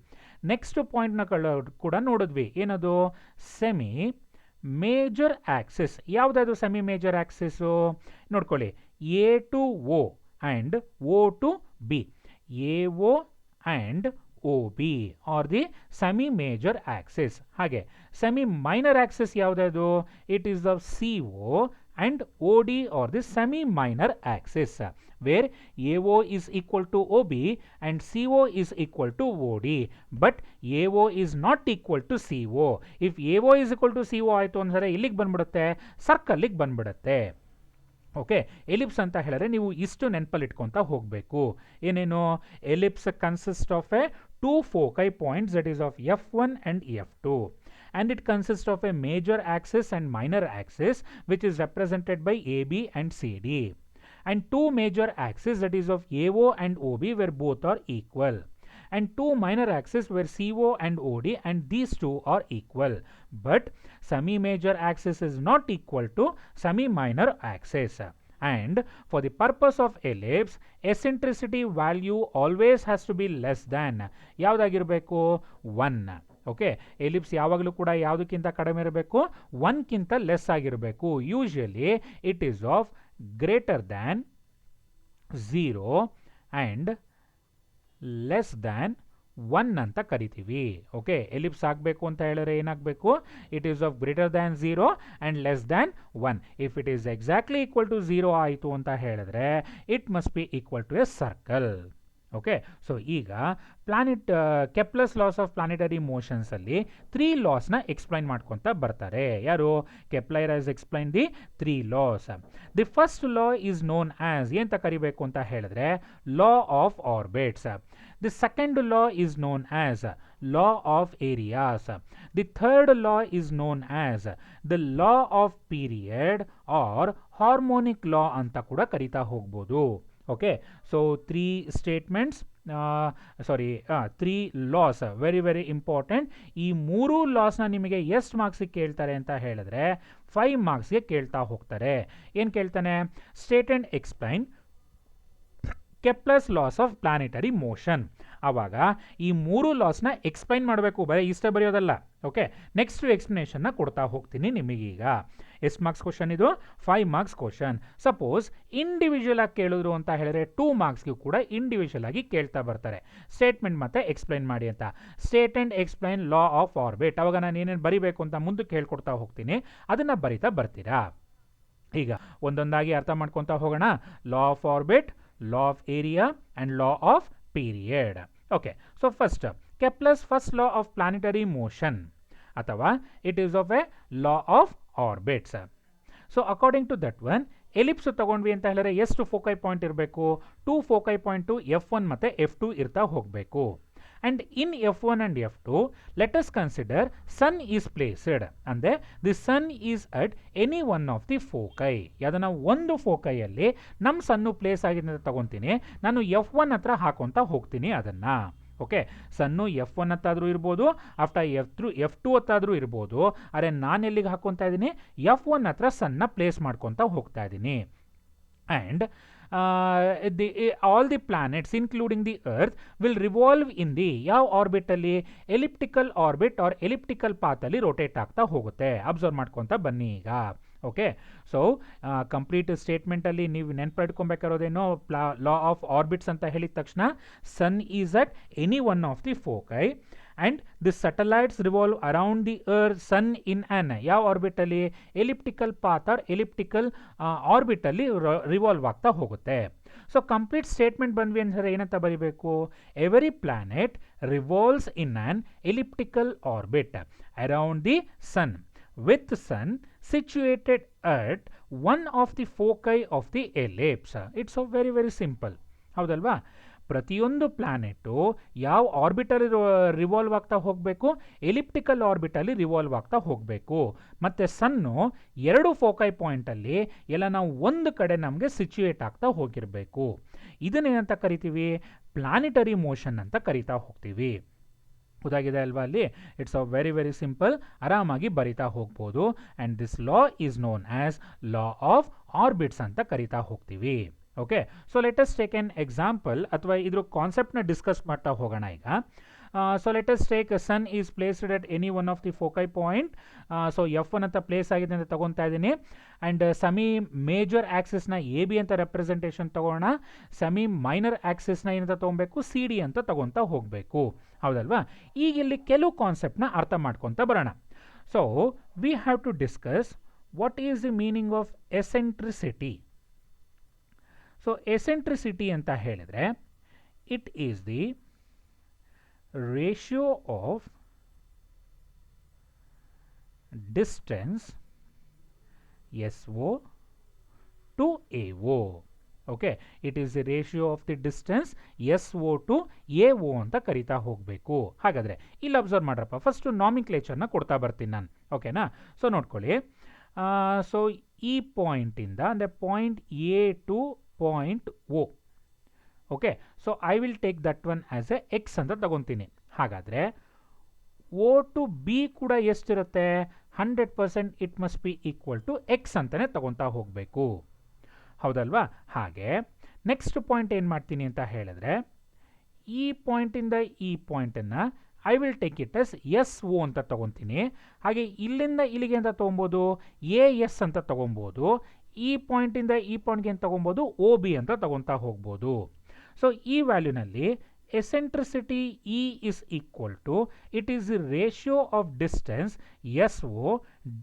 Next ಪಾಯಿಂಟ್ನ ಕೂಡ ನೋಡಿದ್ವಿ, ಏನದು? Semi major axis. ಯಾವುದಾದ್ರು ಸೆಮಿ ಮೇಜರ್ ಆಕ್ಸಿಸು? ನೋಡ್ಕೊಳ್ಳಿ, A to O and O to B. A O and O B are the semi major axis. ಹಾಗೆ ಸೆಮಿ ಮೈನರ್ ಆಕ್ಸಿಸ್ ಯಾವುದಾದ್ರು? It is of C O and OD or the semi-minor axis, where AO is equal to OB and CO is equal to OD, but AO is not equal to CO. If AO is equal to CO ಆಯಿತು ಅಂದರೆ ಇಲ್ಲಿಗೆ ಬಂದ್ಬಿಡುತ್ತೆ, ಸರ್ಕಲ್ಲಿಗೆ ಬಂದ್ಬಿಡುತ್ತೆ. Okay, ellipse ಅಂತ ಹೇಳಿದ್ರೆ ನೀವು ಇಷ್ಟು ನೆನಪಲ್ಲಿ ಇಟ್ಕೊತಾ ಹೋಗಬೇಕು. ಏನೇನು? Ellipse consist of a two foci points, that is of F1 and F2. And it consists of a major axis and minor axis, which is represented by AB and CD, and two major axes, that is of AO and OB, where both are equal, and two minor axes where CO and OD, and these two are equal, but semi major axis is not equal to semi minor axis. And for the purpose of ellipse, eccentricity value always has to be less than ಯಾವುದಾಗಿರಬೇಕು? 1. Okay, ellipse ಯಾವಾಗಲೂ ಕೂಡ ಯಾವುದಕ್ಕಿಂತ ಕಡಿಮೆ ಇರಬೇಕು? 1ಕ್ಕಿಂತ less ಆಗಿರಬೇಕು. Usually it is of greater than 0 and less than 1 ಅಂತ ಕರಿತೀವಿ. ಓಕೆ, ಎಲಿಪ್ಸ್ ಆಗಬೇಕು ಅಂತ ಹೇಳಿದ್ರೆ ಏನಾಗಬೇಕು? It is of greater than 0 and less than 1. If it is exactly equal to 0 ಆಯಿತು ಅಂತ ಹೇಳಿದ್ರೆ it must be equal to a circle. Okay, so ಈಗ Kepler's laws of planetary motions ಅಲ್ಲಿ 3 ಲಾಸ್ನ ಎಕ್ಸ್ಪ್ಲೈನ್ ಮಾಡ್ಕೊತ ಬರ್ತಾರೆ. ಯಾರು? Kepler has explain the 3 laws. The first law is known as ಏನಂತ ಕರಿಬೇಕು ಅಂತ ಹೇಳಿದ್ರೆ law of orbits. The second law is known as law of areas. The third law is known as the law of period or harmonic law ಅಂತ ಕೂಡ ಕರಿತಾ ಹೋಗ್ಬೋದು. Okay, so 3 statements, sorry 3 laws, very very important. ಈ 3 ಲಾಸ್ನ ನಿಮಗೆ ಎಷ್ಟು ಮಾರ್ಕ್ಸಿಗೆ ಕೇಳ್ತಾರೆ ಅಂತ ಹೇಳಿದ್ರೆ 5 ಮಾರ್ಕ್ಸ್ಗೆ ಕೇಳ್ತಾ ಹೋಗ್ತಾರೆ. ಏನು ಕೇಳ್ತಾನೆ? State and explain Kepler's laws of planetary motion. ಆವಾಗ ಈ 3 ಲಾಸ್ನ ಎಕ್ಸ್ಪ್ಲೈನ್ ಮಾಡಬೇಕು, ಬರೀ ಇಷ್ಟ ಬರೆಯೋದಲ್ಲ. ಓಕೆ, ನೆಕ್ಸ್ಟ್ ಎಕ್ಸ್ಪ್ಲನೇಷನ್ನ ಕೊಡ್ತಾ ಹೋಗ್ತೀನಿ ನಿಮಗೀಗ. ಎಷ್ಟು ಮಾರ್ಕ್ಸ್ ಕ್ವಶನ್ ಇದು? 5 ಮಾರ್ಕ್ಸ್ ಕ್ವಶನ್. ಸಪೋಸ್ ಇಂಡಿವಿಜುವಲ್ ಆಗಿ ಕೇಳಿದ್ರು ಅಂತ ಹೇಳಿದ್ರೆ 2 ಮಾರ್ಕ್ಸ್ಗೂ ಕೂಡ ಇಂಡಿವಿಜುವಲ್ ಆಗಿ ಕೇಳ್ತಾ ಬರ್ತಾರೆ. ಸ್ಟೇಟ್ಮೆಂಟ್ ಮತ್ತೆ ಎಕ್ಸ್ಪ್ಲೈನ್ ಮಾಡಿ ಅಂತ. State and explain law of orbit. ಅವಾಗ ನಾನು ಏನೇನು ಬರಿಬೇಕು ಅಂತ ಮುಂದಕ್ಕೆ ಹೇಳ್ಕೊಡ್ತಾ ಹೋಗ್ತೀನಿ, ಅದನ್ನು ಬರಿತಾ ಬರ್ತೀರಾ. ಈಗ ಒಂದೊಂದಾಗಿ ಅರ್ಥ ಮಾಡ್ಕೊತಾ ಹೋಗೋಣ. Law of orbit, law of area and law of period. Okay, so first Kepler's first law of planetary motion ಅಥವಾ it is of a law of orbits. So according to that one, ellipse ತಗೊಂಡ್ವಿ ಅಂತ ಹೇಳಿದ್ರೆ ಎಷ್ಟು ಫೋಕೈ point ಇರಬೇಕು? 2 ಫೋಕೈ point F1 ಮತ್ತು F2 ಇರ್ತಾ ಹೋಗಬೇಕು. And in F1 and F2, let us consider sun is placed. ಅಂದರೆ the sun is at any one of the foci. ಯಾವ್ದನ್ನ ಒಂದು ಫೋಕೈಯಲ್ಲಿ ನಮ್ಮ ಸನ್ನು ಪ್ಲೇಸ್ ಆಗಿದೆ ಅಂತ ತಗೊತೀನಿ, ನಾನು F1 ಹತ್ರ ಹಾಕೊಂತ ಹೋಗ್ತೀನಿ ಅದನ್ನು. ಓಕೆ, ಸನ್ನು F1 ಹತ್ತಾದರೂ ಇರ್ಬೋದು, ಆಫ್ಟರ್ F2 ಹತ್ತಾದರೂ ಇರ್ಬೋದು. ಆದರೆ ನಾನು ಎಲ್ಲಿಗೆ ಹಾಕೊತಾ ಇದ್ದೀನಿ? F1 ಹತ್ರ ಸನ್ನ ಪ್ಲೇಸ್ ಮಾಡ್ಕೊತ ಹೋಗ್ತಾ ಇದ್ದೀನಿ. And all the planets including the earth will revolve in the ಯಾವ ಆರ್ಬಿಟಲ್ಲಿ? ಎಲಿಪ್ಟಿಕಲ್ ಆರ್ಬಿಟ್ ಆರ್ ಎಲಿಪ್ಟಿಕಲ್ ಪಾತಲ್ಲಿ ರೊಟೇಟ್ ಆಗ್ತಾ ಹೋಗುತ್ತೆ. ಅಬ್ಸರ್ವ್ ಮಾಡ್ಕೊತ ಬನ್ನಿ ಈಗ. ಓಕೆ, ಸೊ ಕಂಪ್ಲೀಟ್ ಸ್ಟೇಟ್ಮೆಂಟಲ್ಲಿ ನೀವು ನೆನ್ಪಿಟ್ಕೊಬೇಕಾರೋದೇನೋ ಲಾ ಆಫ್ ಆರ್ಬಿಟ್ಸ್ ಅಂತ ಹೇಳಿದ ತಕ್ಷಣ sun is at any one of the foci and the satellites revolve around the earth sun in an ಯಾವ ಆರ್ಬಿಟಲ್ಲಿ? ಎಲಿಪ್ಟಿಕಲ್ ಪಾತ್ ಆರ್ ಎಲಿಪ್ಟಿಕಲ್ ಆರ್ಬಿಟಲ್ಲಿ ರಿವಾಲ್ವ್ ಆಗ್ತಾ ಹೋಗುತ್ತೆ. ಸೊ ಕಂಪ್ಲೀಟ್ ಸ್ಟೇಟ್ಮೆಂಟ್ ಬಂದ್ವಿ ಅಂದರೆ ಏನಂತ ಬರೀಬೇಕು? Every planet revolves in an elliptical orbit around the sun with sun situated at one of the foci of the ellipse. It's so very very simple. ಹೌದಲ್ವಾ? ಪ್ರತಿಯೊಂದು planet ಯಾವ ಆರ್ಬಿಟಲ್ಲಿ revolve ಆಗ್ತಾ ಹೋಗಬೇಕು, elliptical ಆರ್ಬಿಟಲ್ಲಿ ರಿವಾಲ್ವ್ ಆಗ್ತಾ ಹೋಗಬೇಕು. ಮತ್ತು ಸನ್ನು 2 ಫೋಕೈ ಪಾಯಿಂಟಲ್ಲಿ ಎಲ್ಲ ನಾವು ಒಂದು ಕಡೆ ನಮಗೆ ಸಿಚುಯೇಟ್ ಆಗ್ತಾ ಹೋಗಿರಬೇಕು. ಇದನ್ನೇನಂತ ಕರಿತೀವಿ, ಪ್ಲಾನಿಟರಿ ಮೋಷನ್ ಅಂತ ಕರಿತಾ ಹೋಗ್ತೀವಿ. ಗೊತ್ತಾಗಿದೆ ಅಲ್ವಾ? ಅಲ್ಲಿ it's a very very simple, ಆರಾಮಾಗಿ ಬರಿತಾ ಹೋಗ್ಬೋದು. And this law is known as law of orbits ಅಂತ ಕರಿತಾ ಹೋಗ್ತೀವಿ. Okay, so let us take an example, ಅಥವಾ ಇದ್ರ ಕಾನ್ಸೆಪ್ಟ್ನ ಡಿಸ್ಕಸ್ ಮಾಡ್ತಾ ಹೋಗೋಣ ಈಗ. So let us take sun is placed at any one of the foci point. So F1 ಅಂತ ಪ್ಲೇಸ್ ಆಗಿದೆ ಅಂತ ತಗೊತಾ ಇದ್ದೀನಿ. ಆ್ಯಂಡ್ ಸೆಮಿ ಮೇಜರ್ ಆಕ್ಸಿಸ್ನ AB ಅಂತ ರೆಪ್ರೆಸೆಂಟೇಷನ್ ತಗೋಣ. ಸೆಮಿ ಮೈನರ್ ಆಕ್ಸಿಸ್ನ ಏನಂತ ತೊಗೊಬೇಕು, CD ಅಂತ ತಗೊತಾ ಹೋಗಬೇಕು. ಹೌದಲ್ವಾ? ಈಗ ಇಲ್ಲಿ ಕೆಲವು ಕಾನ್ಸೆಪ್ಟ್ನ ಅರ್ಥ ಮಾಡ್ಕೊತ ಬರೋಣ. So we have to discuss what is the meaning of eccentricity. So eccentricity ಅಂತ ಹೇಳಿದ್ರೆ it is the ratio of distance SO to AO. Okay, it is the ratio of the distance SO to AO ಅಂತ ಕರಿತಾ ಹೋಗಬೇಕು. ಹಾಗಾದರೆ ಇಲ್ಲಿ observe ಮಾಡ್ರಪ್ಪ, first ನಾಮಿಕ್ಲೇಚರ್ನ ಕೊಡ್ತಾ ಬರ್ತೀನಿ ನಾನು. ಓಕೆನಾ? ಸೊ ನೋಡ್ಕೊಳ್ಳಿ. ಸೊ ಈ ಪಾಯಿಂಟಿಂದ ಅಂದರೆ point A to point O. Okay, so I will take that one as a x ಅಂತ ತಗೊತೀನಿ. ಹಾಗಾದರೆ O ಟು B ಕೂಡ ಎಷ್ಟಿರುತ್ತೆ? 100% it must be equal to x ಅಂತಲೇ ತಗೊತಾ ಹೋಗಬೇಕು. ಹೌದಲ್ವಾ? ಹಾಗೆ ನೆಕ್ಸ್ಟ್ ಪಾಯಿಂಟ್ ಏನು ಮಾಡ್ತೀನಿ ಅಂತ ಹೇಳಿದ್ರೆ, ಈ ಪಾಯಿಂಟಿಂದ ಈ ಪಾಯಿಂಟನ್ನು I will take it as SO ಅಂತ ತಗೊತೀನಿ. ಹಾಗೆ ಇಲ್ಲಿಂದ ಇಲ್ಲಿಗೆ ಅಂತ ತೊಗೊಬೋದು, AS ಅಂತ ತೊಗೊಬೋದು. ಈ ಪಾಯಿಂಟಿಂದ ಈ ಪಾಯಿಂಟ್ಗೆ ಏನು ತೊಗೊಬೋದು, OB ಅಂತ ತಗೊತಾ ಹೋಗ್ಬೋದು. ಸೊ ಈ ವ್ಯಾಲ್ಯೂನಲ್ಲಿ ಎಸೆಂಟ್ರಿಸಿಟಿ E is equal to, it is the ratio of distance SO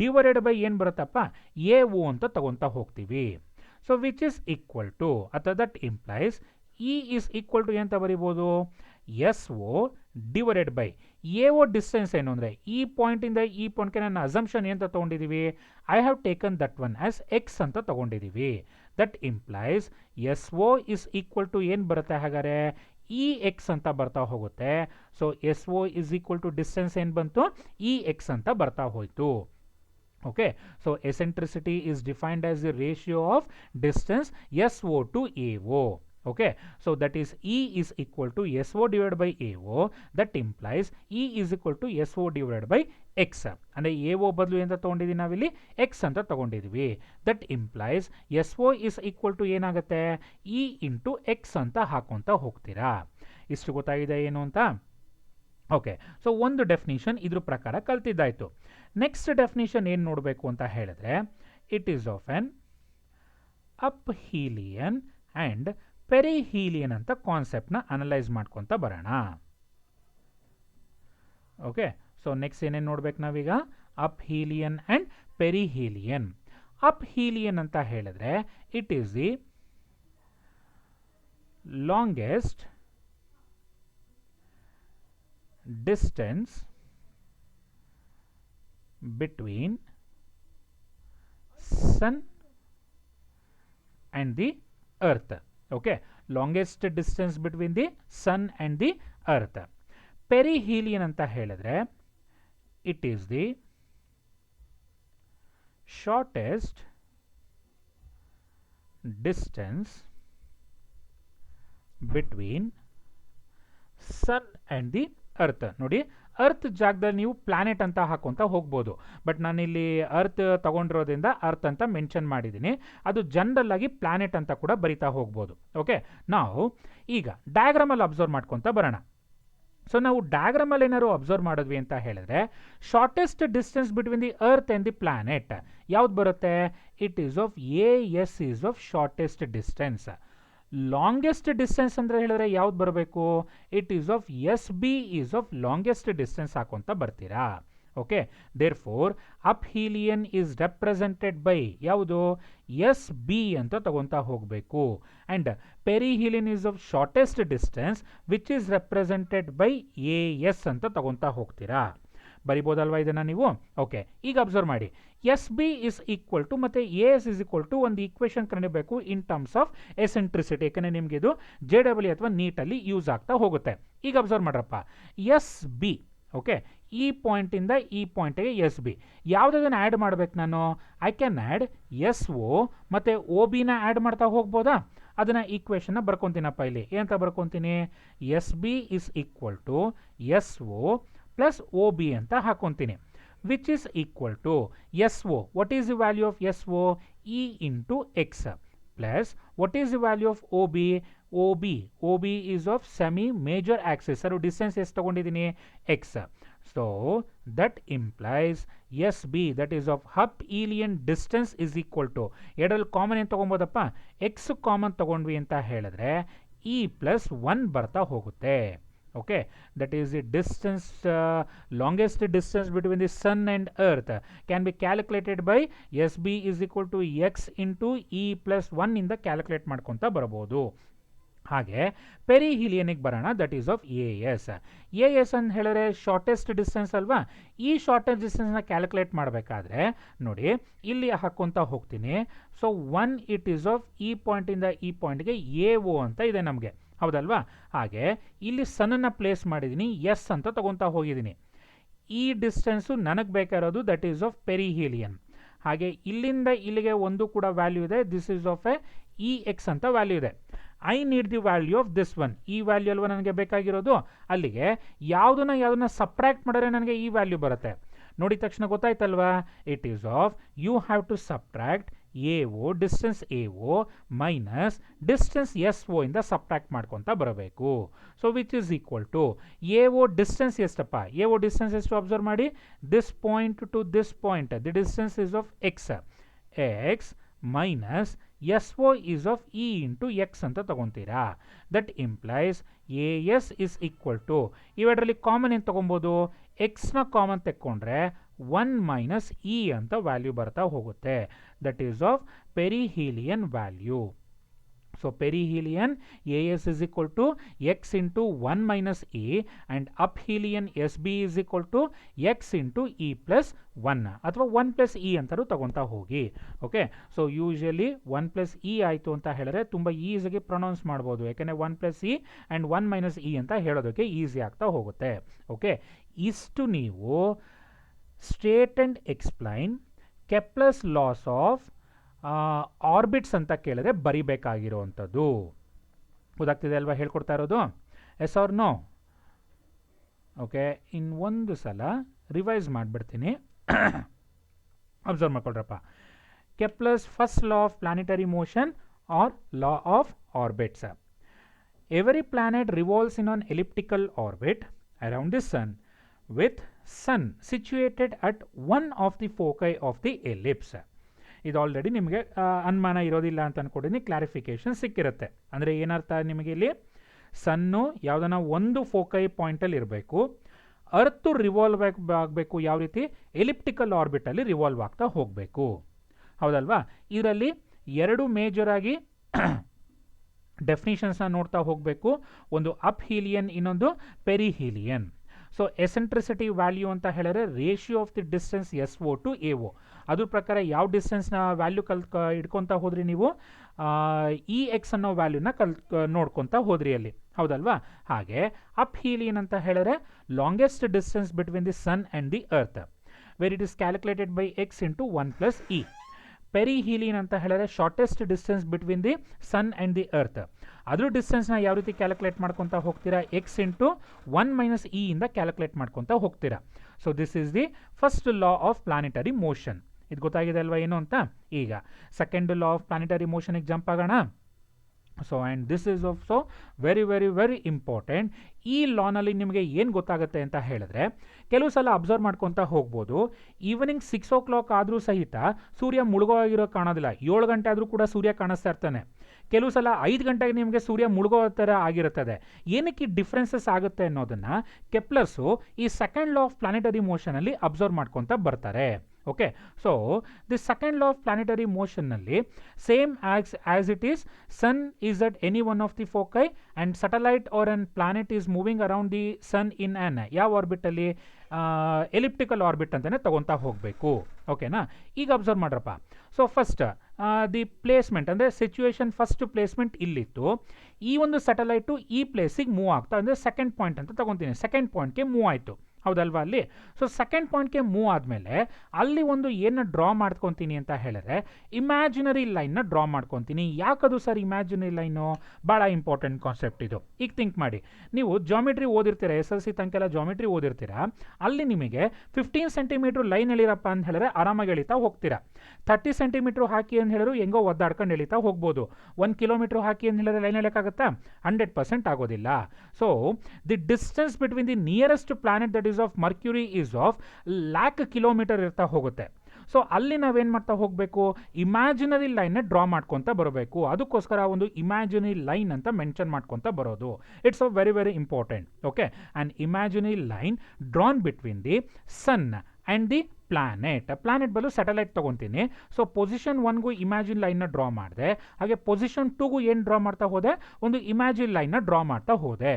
divided by ಏನು ಬರುತ್ತಪ್ಪ, AO ಅಂತ ತಗೊತಾ ಹೋಗ್ತೀವಿ. So which is equal to, ಅಥವಾ that implies E is equal to ಅಂತ ಬರಿಬೋದು, SO divided by AO distance ಏನು ಅಂದರೆ ಈ ಪಾಯಿಂಟಿಂದ ಈ ಪಾಯಿಂಟ್ಗೆ ನನ್ನ ಅಸಂಪ್ಷನ್ ಅಂತ ತೊಗೊಂಡಿದ್ದೀವಿ, I have taken that one as X ಅಂತ ತೊಗೊಂಡಿದ್ದೀವಿ. That implies SO is equal to ಏನು ಬರುತ್ತೆ, ಹಾಗಾದರೆ EX ಅಂತ ಬರ್ತಾ ಹೋಗುತ್ತೆ. So SO is equal to distance ಏನು ಬಂತು, EX ಅಂತ ಬರ್ತಾ ಹೋಯಿತು. Okay, so eccentricity is defined as the ratio of distance SO to AO. Okay, so that is E is equal to SO divided by AO. That implies E is equal to SO divided by X. ಅಂದರೆ AO ಬದಲು ಎಂತ ತೊಗೊಂಡಿದ್ದೀವಿ ನಾವಿಲ್ಲಿ, X ಅಂತ ತೊಗೊಂಡಿದ್ದೀವಿ. That implies SO is equal to ಏನಾಗುತ್ತೆ, E into X ಅಂತ ಹಾಕೊಂತ ಹೋಗ್ತೀರಾ. ಇಷ್ಟು ಗೊತ್ತಾಗಿದೆ ಏನು ಅಂತ? ಓಕೆ, ಸೊ ಒಂದು ಡೆಫಿನಿಷನ್ ಇದ್ರ ಪ್ರಕಾರ ಕಲ್ತಿದ್ದಾಯಿತು. ನೆಕ್ಸ್ಟ್ ಡೆಫಿನಿಷನ್ ಏನು ನೋಡಬೇಕು ಅಂತ ಹೇಳಿದ್ರೆ, it is of an aphelion and perihelion ಅಂತ ಕಾನ್ಸೆಪ್ಟ್ನ ಅನಲೈಸ್ ಮಾಡ್ಕೊತ ಬರೋಣ. ಓಕೆ, ಸೊ ನೆಕ್ಸ್ಟ್ ಏನೇನು ನೋಡ್ಬೇಕು ನಾವೀಗ, ಅಪ್ ಹೀಲಿಯನ್ ಆ್ಯಂಡ್ ಪೆರಿಹೀಲಿಯನ್. ಅಪ್ ಹೀಲಿಯನ್ ಅಂತ ಹೇಳಿದ್ರೆ it is the longest distance between sun and the earth. Okay, longest distance between the sun and the earth. Perihelion anta helidre it is the shortest distance between sun and the earth. ನೋಡಿ, earth ಜಾಗದಲ್ಲಿ ನೀವು planet ಅಂತ ಹಾಕೊಂತ ಹೋಗ್ಬೋದು, but ನಾನಿಲ್ಲಿ earth ತಗೊಂಡಿರೋದ್ರಿಂದ earth ಅಂತ mention ಮಾಡಿದ್ದೀನಿ. ಅದು general ಆಗಿ ಪ್ಲಾನೆಟ್ ಅಂತ ಕೂಡ ಬರಿತಾ ಹೋಗ್ಬೋದು. ಓಕೆ, ನಾವು ಈಗ ಡಯಾಗ್ರಾಮಲ್ಲಿ ಅಬ್ಸರ್ವ್ ಮಾಡ್ಕೊತ ಬರೋಣ. ಸೊ ನಾವು ಡಯಾಗ್ರಾಮಲ್ಲಿ ಏನಾದ್ರು ಅಬ್ಸರ್ವ್ ಮಾಡಿದ್ವಿ ಅಂತ ಹೇಳಿದ್ರೆ, shortest distance between the earth and the planet ಯಾವ್ದು ಬರುತ್ತೆ, it is of AS is of shortest distance. Longest distance ಅಂದರೆ ಹೇಳಿದ್ರೆ ಯಾವ್ದು ಬರಬೇಕು, it is of SB is of longest distance ಹಾಕೊಂತ ಬರ್ತೀರಾ. Okay, therefore aphelion is represented by ಯಾವುದು, SB ಅಂತ ತಗೊತಾ ಹೋಗಬೇಕು. And perihelion is of shortest distance which is represented by AS ಅಂತ ತಗೊತಾ ಹೋಗ್ತೀರಾ. ಬರಿಬೋದಲ್ವಾ ಇದನ್ನು ನೀವು? ಓಕೆ, ಈಗ ಅಬ್ಸರ್ವ್ ಮಾಡಿ, S B is equal to ಮತ್ತು A S is equal to ಒಂದು ಈಕ್ವೇಷನ್ ಕಂಡಿಬೇಕು ಇನ್ ಟರ್ಮ್ಸ್ ಆಫ್ ಎಸೆಂಟ್ರಿಸಿಟಿ, ಯಾಕಂದರೆ ನಿಮಗೆ ಇದು JEE ಅಥವಾ ನೀಟಲ್ಲಿ ಯೂಸ್ ಆಗ್ತಾ ಹೋಗುತ್ತೆ. ಈಗ ಅಬ್ಸರ್ವ್ ಮಾಡ್ರಪ್ಪ, ಎಸ್ ಬಿ, ಓಕೆ, ಈ ಪಾಯಿಂಟಿಂದ ಈ ಪಾಯಿಂಟಿಗೆ ಎಸ್ ಬಿ, ಯಾವುದನ್ನು ಆ್ಯಡ್ ಮಾಡ್ಬೇಕು ನಾನು? I can add S O ಮತ್ತು ಒ ಬಿನ ಆ್ಯಡ್ ಮಾಡ್ತಾ ಹೋಗ್ಬೋದಾ? ಅದನ್ನು ಈಕ್ವೇಷನ್ನ ಬರ್ಕೊತೀನಪ್ಪ. ಇಲ್ಲಿ ಏನಂತ ಬರ್ಕೊತೀನಿ? S B is equal to S O plus O B ಅಂತ ಹಾಕೊತೀನಿ, which is equal to S O. What is the value of S O? E into X plus what is the value of O B? O B is of semi major axis. Sir distance ಎಷ್ಟು ತೊಗೊಂಡಿದ್ದೀನಿ? X. So that implies S B that is of aphelion distance is equal to, ಎರಡರಲ್ಲಿ common ಏನು ತೊಗೊಬೋದಪ್ಪ? X common ತೊಗೊಂಡ್ವಿ ಅಂತ ಹೇಳಿದ್ರೆ E plus 1 ಬರ್ತಾ ಹೋಗುತ್ತೆ. Okay, that is the distance, longest distance between the sun and earth can be calculated by SB is equal to x into e plus 1 ಇಂದ calculate ಮಾಡ್ಕೊತ ಬರಬಹುದು. ಹಾಗೆ ಪೆರಿಹೀಲಿಯನಿಗೆ ಬರೋಣ, that is of a S. A S ಅಂತ ಹೇಳಿದ್ರೆ shortest distance ಅಲ್ವಾ? ಈ ಶಾರ್ಟೆಸ್ಟ್ ಡಿಸ್ಟೆನ್ಸ್ನ ಕ್ಯಾಲ್ಕುಲೇಟ್ ಮಾಡಬೇಕಾದ್ರೆ ನೋಡಿ ಇಲ್ಲಿ ಹಾಕ್ಕೊತ ಹೋಗ್ತೀನಿ. ಸೊ 1 ಇಟ್ ಈಸ್ ಆಫ್ ಈ ಪಾಯಿಂಟಿಂದ ಈ ಪಾಯಿಂಟ್ಗೆ ಎ ಒ ಅಂತ ಇದೆ ನಮಗೆ, ಹೌದಲ್ವಾ? ಹಾಗೆ ಇಲ್ಲಿ ಸನ್ನನ್ನು ಪ್ಲೇಸ್ ಮಾಡಿದ್ದೀನಿ, ಎಸ್ ಅಂತ ತೊಗೊತಾ ಹೋಗಿದ್ದೀನಿ. ಈ ಡಿಸ್ಟೆನ್ಸು ನನಗೆ ಬೇಕಾಗಿರೋದು ದಟ್ ಈಸ್ ಆಫ್ ಪೆರಿಹೀಲಿಯನ್. ಹಾಗೆ ಇಲ್ಲಿಂದ ಇಲ್ಲಿಗೆ ಒಂದು ಕೂಡ ವ್ಯಾಲ್ಯೂ ಇದೆ, this is of A E X ಅಂತ ವ್ಯಾಲ್ಯೂ ಇದೆ. I need the value of this one. ಈ ವ್ಯಾಲ್ಯೂ ಅಲ್ವಾ ನನಗೆ ಬೇಕಾಗಿರೋದು? ಅಲ್ಲಿಗೆ ಯಾವುದನ್ನ ಸಬ್ಟ್ರಾಕ್ಟ್ ಮಾಡಿದ್ರೆ ನನಗೆ ಈ ವ್ಯಾಲ್ಯೂ ಬರುತ್ತೆ. ನೋಡಿದ ತಕ್ಷಣ ಗೊತ್ತಾಯ್ತಲ್ವಾ? It is of you have to subtract A O, distance A O minus distance S O ಇಂದ ಸಬ್ಟ್ರಾಕ್ಟ್ ಮಾಡ್ಕೊತ ಬರಬೇಕು. So which is equal to A O distance ಎಷ್ಟಪ್ಪ? ಎ ಒ ಡಿಸ್ಟೆನ್ಸ್ ಎಷ್ಟು ಅಬ್ಸರ್ವ್ ಮಾಡಿ, this point to this point the distance is of X, X minus S O is of E into X ಅಂತ ತಗೊತೀರಾ. That implies A S is equal to, ಇವೆರಡರಲ್ಲಿ common ಏನು ತೊಗೊಬೋದು? ಎಕ್ಸ್ನ common ತೆಕ್ಕೊಂಡ್ರೆ 1 minus E ಅಂತ value ಬರ್ತಾ ಹೋಗುತ್ತೆ. That is of perihelion value. So perihelion A S is equal to X into 1 minus E and aphelion S B is equal to X into E plus 1 ಅಥವಾ 1 plus E ಅಂತಲೂ ತಗೊತಾ ಹೋಗಿ. Okay, so usually 1 plus E ಆಯಿತು ಅಂತ ಹೇಳಿದ್ರೆ ತುಂಬ ಈಸಿಯಾಗಿ pronounce ಮಾಡ್ಬೋದು, ಯಾಕೆಂದರೆ 1 plus E and 1 minus E ಅಂತ ಹೇಳೋದಕ್ಕೆ ಈಸಿ ಆಗ್ತಾ ಹೋಗುತ್ತೆ. ಓಕೆ, ಇಷ್ಟು ನೀವು state and explain Kepler's laws of orbits ಅಂತ ಕೇಳಿದ್ರೆ ಬರಿಬೇಕಾಗಿರೋವಂಥದ್ದು. ಗೊತ್ತಾಗ್ತಿದೆ ಅಲ್ವಾ ಹೇಳ್ಕೊಡ್ತಾ ಇರೋದು? Yes or no? ಓಕೆ, ಇನ್ನೊಂದು ಸಲ ರಿವೈಸ್ ಮಾಡಿಬಿಡ್ತೀನಿ, ಅಬ್ಸರ್ವ್ ಮಾಡ್ಕೊಳ್ರಪ್ಪ. Kepler's first law of planetary motion or law of orbits. Every planet revolves in an elliptical orbit around the sun with sun situated at one of the foci of the ellipse. ಇದು already ನಿಮಗೆ ಅನುಮಾನ ಇರೋದಿಲ್ಲ ಅಂತ ಅಂದ್ಕೊಂಡಿನಿ, clarification ಸಿಕ್ಕಿರುತ್ತೆ. ಅಂದರೆ ಏನರ್ಥ ನಿಮಗೆ ಇಲ್ಲಿ? Son ಯಾವುದನ್ನ ಒಂದು ಫೋಕೈ ಪಾಯಿಂಟಲ್ಲಿ ಇರಬೇಕು, ಅರ್ತು ರಿವಾಲ್ವ್ ಆಗಬೇಕು. ಯಾವ ರೀತಿ? ಎಲಿಪ್ಟಿಕಲ್ ಆರ್ಬಿಟಲ್ಲಿ ರಿವಾಲ್ವ್ ಆಗ್ತಾ ಹೋಗಬೇಕು, ಹೌದಲ್ವಾ? ಇದರಲ್ಲಿ ಎರಡು ಮೇಜರಾಗಿ ಡೆಫಿನಿಷನ್ಸ್ನ ನೋಡ್ತಾ ಹೋಗಬೇಕು. ಒಂದು ಅಪ್ಹೀಲಿಯನ್, ಇನ್ನೊಂದು ಪೆರಿಹೀಲಿಯನ್. ಸೊ ಎಸೆಂಟ್ರಿಸಿಟಿ ವ್ಯಾಲ್ಯೂ ಅಂತ ಹೇಳಿದ್ರೆ ratio of the distance S O to A O. ಅದ್ರ ಪ್ರಕಾರ ಯಾವ ಡಿಸ್ಟೆನ್ಸ್ನ ವ್ಯಾಲ್ಯೂ ಇಟ್ಕೊತಾ ಹೋದ್ರಿ ನೀವು? ಇ ಎಕ್ಸ್ ಅನ್ನೋ ವ್ಯಾಲ್ಯೂನ ನೋಡ್ಕೊತಾ ಹೋದ್ರಿ ಅಲ್ಲಿ, ಹೌದಲ್ವಾ? ಹಾಗೆ ಅಪ್ಹೀಲಿಯನ್ ಅಂತ ಹೇಳಿದ್ರೆ longest distance between the sun and the earth, where it is calculated by X into 1 plus E. Perihelion ಅಂತ ಹೇಳಿದ್ರೆ shortest distance between the sun and the earth. ಅದ್ರ ಡಿಸ್ಟೆನ್ಸ್ನ ಯಾವ ರೀತಿ ಕ್ಯಾಲ್ಕುಲೇಟ್ ಮಾಡ್ಕೊತಾ ಹೋಗ್ತೀರಾ? ಎಕ್ಸ್ ಇಂಟು 1 ಮೈನಸ್ ಇ ಇಂದ calculate ಮಾಡ್ಕೊತಾ ಹೋಗ್ತೀರಾ. So this is the first law of planetary motion. ಇದು ಗೊತ್ತಾಗಿದೆ ಅಲ್ವಾ ಏನು ಅಂತ? ಈಗ ಸೆಕೆಂಡ್ ಲಾ ಆಫ್ ಪ್ಲಾನೆಟರಿ ಮೋಷನಿಗೆ ಜಂಪ್ ಆಗೋಣ. So and this is also very very very important. ಈ ಲಾನಲ್ಲಿ ನಿಮಗೆ ಏನು ಗೊತ್ತಾಗುತ್ತೆ ಅಂತ ಹೇಳಿದ್ರೆ, ಕೆಲವು ಸಲ ಅಬ್ಸರ್ವ್ ಮಾಡ್ಕೊತಾ ಹೋಗ್ಬೋದು, ಈವ್ನಿಂಗ್ 6 o'clock ಆದರೂ ಸಹಿತ ಸೂರ್ಯ ಮುಳುಗೋ ಆಗಿರೋ ಕಾಣೋದಿಲ್ಲ. 7 ಗಂಟೆ ಆದರೂ ಕೂಡ ಸೂರ್ಯ ಕಾಣಿಸ್ತಾ ಇರ್ತಾನೆ. ಕೆಲವು ಸಲ 5 ಗಂಟೆಗೆ ನಿಮಗೆ ಸೂರ್ಯ ಮುಳುಗೋ ಥರ ಆಗಿರುತ್ತದೆ. ಏನಕ್ಕೆ ಡಿಫ್ರೆನ್ಸಸ್ ಆಗುತ್ತೆ ಅನ್ನೋದನ್ನು ಕೆಪ್ಲರ್ಸು ಈ ಸೆಕೆಂಡ್ ಲಾ ಆಫ್ ಪ್ಲಾನೆಟರಿ ಮೋಷನಲ್ಲಿ ಅಬ್ಸರ್ವ್ ಮಾಡ್ಕೊತಾ ಬರ್ತಾರೆ. Okay, so the second law of planetary ಮೋಷನ್ನಲ್ಲಿ same as it is sun is at any one of the foci and satellite or an planet is moving around the sun in an ಯಾವ ಆರ್ಬಿಟಲ್ಲಿ? Elliptical orbit ಅಂತಲೇ ತೊಗೊತಾ ಹೋಗಬೇಕು. ಓಕೆನಾ? ಈಗ observe ಮಾಡ್ರಪ್ಪ. So first the placement ಅಂದರೆ situation first placement ಇಲ್ಲಿತ್ತು. ಈ ಒಂದು ಸ್ಯಾಟಲೈಟು ಈ ಪ್ಲೇಸಿಗೆ ಮೂವ್ ಆಗ್ತಾ ಅಂದರೆ ಸೆಕೆಂಡ್ ಪಾಯಿಂಟ್ ಅಂತ ತೊಗೊತೀನಿ. ಸೆಕೆಂಡ್ ಪಾಯಿಂಟ್ಗೆ ಮೂವ್ ಆಯಿತು, ಹೌದಲ್ವಾ ಅಲ್ಲಿ? ಸೊ ಸೆಕೆಂಡ್ ಪಾಯಿಂಟ್ಗೆ ಮೂವ್ ಆದಮೇಲೆ ಅಲ್ಲಿ ಒಂದು ಏನು ಡ್ರಾ ಮಾಡ್ಕೊತೀನಿ ಅಂತ ಹೇಳಿದ್ರೆ ಇಮ್ಯಾಜಿನರಿ ಲೈನ್ನ ಡ್ರಾ ಮಾಡ್ಕೊತೀನಿ. ಯಾಕದು ಸರ್ ಇಮ್ಯಾಜಿನರಿ ಲೈನು? ಭಾಳ ಇಂಪಾರ್ಟೆಂಟ್ ಕಾನ್ಸೆಪ್ಟ್ ಇದು. ಈಗ ಥಿಂಕ್ ಮಾಡಿ, ನೀವು ಜಾಮಿಟ್ರಿ ಓದಿರ್ತೀರ, SSLC ತನಕೆಲ್ಲ ಜಾಮಿಟ್ರಿ ಓದಿರ್ತೀರ. ಅಲ್ಲಿ ನಿಮಗೆ 15 ಸೆಂಟಿಮೀಟ್ರ್ ಲೈನ್ ಎಳಿರಪ್ಪ ಅಂತ ಹೇಳಿದ್ರೆ ಆರಾಮಾಗಿ ಎಳಿತಾ ಹೋಗ್ತೀರಾ. 30 ಸೆಂಟಿಮೀಟ್ರ್ ಹಾಕಿ ಅಂತ ಹೇಳಿದ್ರು ಹೆಂಗೋ ಒದ್ದಾಡ್ಕೊಂಡು ಎಳಿತಾ ಹೋಗ್ಬೋದು. 1 ಕಿಲೋಮೀಟ್ರ್ ಹಾಕಿ ಅಂತ ಹೇಳಿದ್ರೆ ಲೈನ್ ಎಳೆಯೋಕ್ಕಾಗತ್ತಾ? 100% ಆಗೋದಿಲ್ಲ. So the distance between the nearest planet that is of mercury is of lac kilometre ಇರ್ತಾ ಹೋಗುತ್ತೆ. ಸೊ ಅಲ್ಲಿ ನಾವೇನು ಮಾಡ್ತಾ ಹೋಗಬೇಕು? ಇಮ್ಯಾಜಿನರಿ ಲೈನ್ನ ಡ್ರಾ ಮಾಡ್ಕೊತ ಬರಬೇಕು. ಅದಕ್ಕೋಸ್ಕರ ಒಂದು ಇಮ್ಯಾಜಿನರಿ ಲೈನ್ ಅಂತ ಮೆನ್ಷನ್ ಮಾಡ್ಕೊತ ಬರೋದು. It's a very very important. Okay, and imaginary line drawn between the sun and the planet ಬದಲು ಸ್ಯಾಟಲೈಟ್ ತೊಗೊತೀನಿ. ಸೊ ಪೊಸಿಷನ್ 1ಗೂ ಇಮ್ಯಾಜಿನ್ ಲೈನ್ನ ಡ್ರಾ ಮಾಡಿದೆ, ಹಾಗೆ ಪೊಸಿಷನ್ 2ಗೂ ಏನು ಡ್ರಾ ಮಾಡ್ತಾ ಹೋದೆ? ಒಂದು ಇಮ್ಯಾಜಿನ್ ಲೈನ್ನ ಡ್ರಾ ಮಾಡ್ತಾ ಹೋದೆ.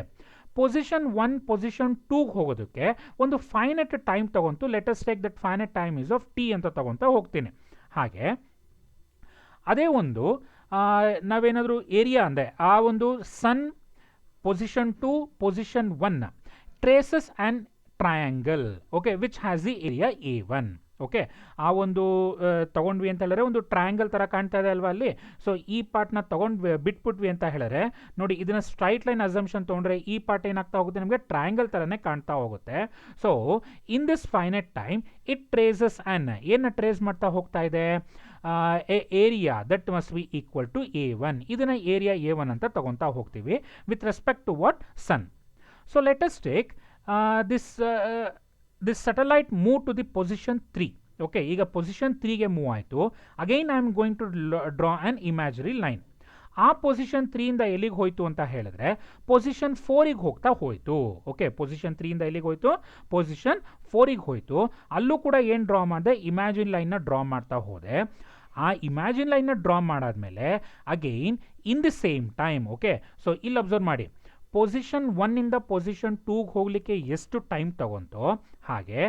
ಪೊಸಿಷನ್ 1 ಪೊಸಿಷನ್ 2ಗೆ ಹೋಗೋದಕ್ಕೆ ಒಂದು ಫೈನೈಟ್ ಟೈಮ್ ತೊಗೊಂತು. Let us take that finite time is of T ಅಂತ ತೊಗೊತಾ ಹೋಗ್ತೀನಿ. ಹಾಗೆ ಅದೇ ಒಂದು ನಾವೇನಾದರೂ ಏರಿಯಾ ಅಂದರೆ ಆ ಒಂದು sun position 2 position 1 traces and triangle, okay, which has the area A1. Okay, ಆ ಒಂದು ತೊಗೊಂಡ್ವಿ ಅಂತ ಹೇಳಿದ್ರೆ ಒಂದು ಟ್ರಯಾಂಗಲ್ ಥರ ಕಾಣ್ತಾ ಇದೆ ಅಲ್ವಾ ಅಲ್ಲಿ? ಸೊ ಈ ಪಾರ್ಟ್ನ ಬಿಟ್ಬಿಟ್ವಿ ಅಂತ ಹೇಳಿದ್ರೆ ನೋಡಿ, ಇದನ್ನು ಸ್ಟ್ರೈಟ್ ಲೈನ್ ಅಸಂಪ್ಷನ್ ತೊಗೊಂಡ್ರೆ ಈ ಪಾರ್ಟ್ ಏನಾಗ್ತಾ ಹೋಗುತ್ತೆ? ನಮಗೆ ಟ್ರಯಾಂಗಲ್ ಥರನೇ ಕಾಣ್ತಾ ಹೋಗುತ್ತೆ. So in this finite time it traces ಏನು ಟ್ರೇಸ್ ಮಾಡ್ತಾ ಹೋಗ್ತಾ ಇದೆ? Area that must be equal to A1. ಇದನ್ನು ಏರಿಯಾ A1 ಅಂತ ತೊಗೊತಾ ಹೋಗ್ತೀವಿ with respect to what? Sun. So let's take this satellite move to the position 3. ಓಕೆ, ಈಗ ಪೊಸಿಷನ್ 3ಗೆ ಮೂವ್ ಆಯಿತು. Again I am going to draw an imaginary line. ಆ position 3ಇಂದ ಎಲ್ಲಿಗೆ ಹೋಯಿತು ಅಂತ ಹೇಳಿದ್ರೆ ಪೊಸಿಷನ್ 4ಗೆ ಹೋಗ್ತಾ ಹೋಯಿತು. ಓಕೆ, ಪೊಸಿಷನ್ 3ಇಂದ ಎಲ್ಲಿಗೆ ಹೋಯಿತು? ಪೊಸಿಷನ್ 4ಗೆ ಹೋಯಿತು. ಅಲ್ಲೂ ಕೂಡ ಏನು ಡ್ರಾ ಮಾಡಿದೆ? ಇಮ್ಯಾಜಿನ್ ಲೈನ್ನ ಡ್ರಾ ಮಾಡ್ತಾ ಹೋದೆ. ಆ ಇಮ್ಯಾಜಿನ್ ಲೈನ್ನ ಡ್ರಾ ಮಾಡಾದ್ಮೇಲೆ again in the same time, okay, so ಇಲ್ಲಿ ಅಬ್ಸರ್ವ್ ಮಾಡಿ, ಪೊಸಿಷನ್ 1ಇಂದ ಪೊಸಿಷನ್ 2ಗೆ ಹೋಗಲಿಕ್ಕೆ ಎಷ್ಟು ಟೈಮ್ ತಗೊಂತೋ ಹಾಗೆ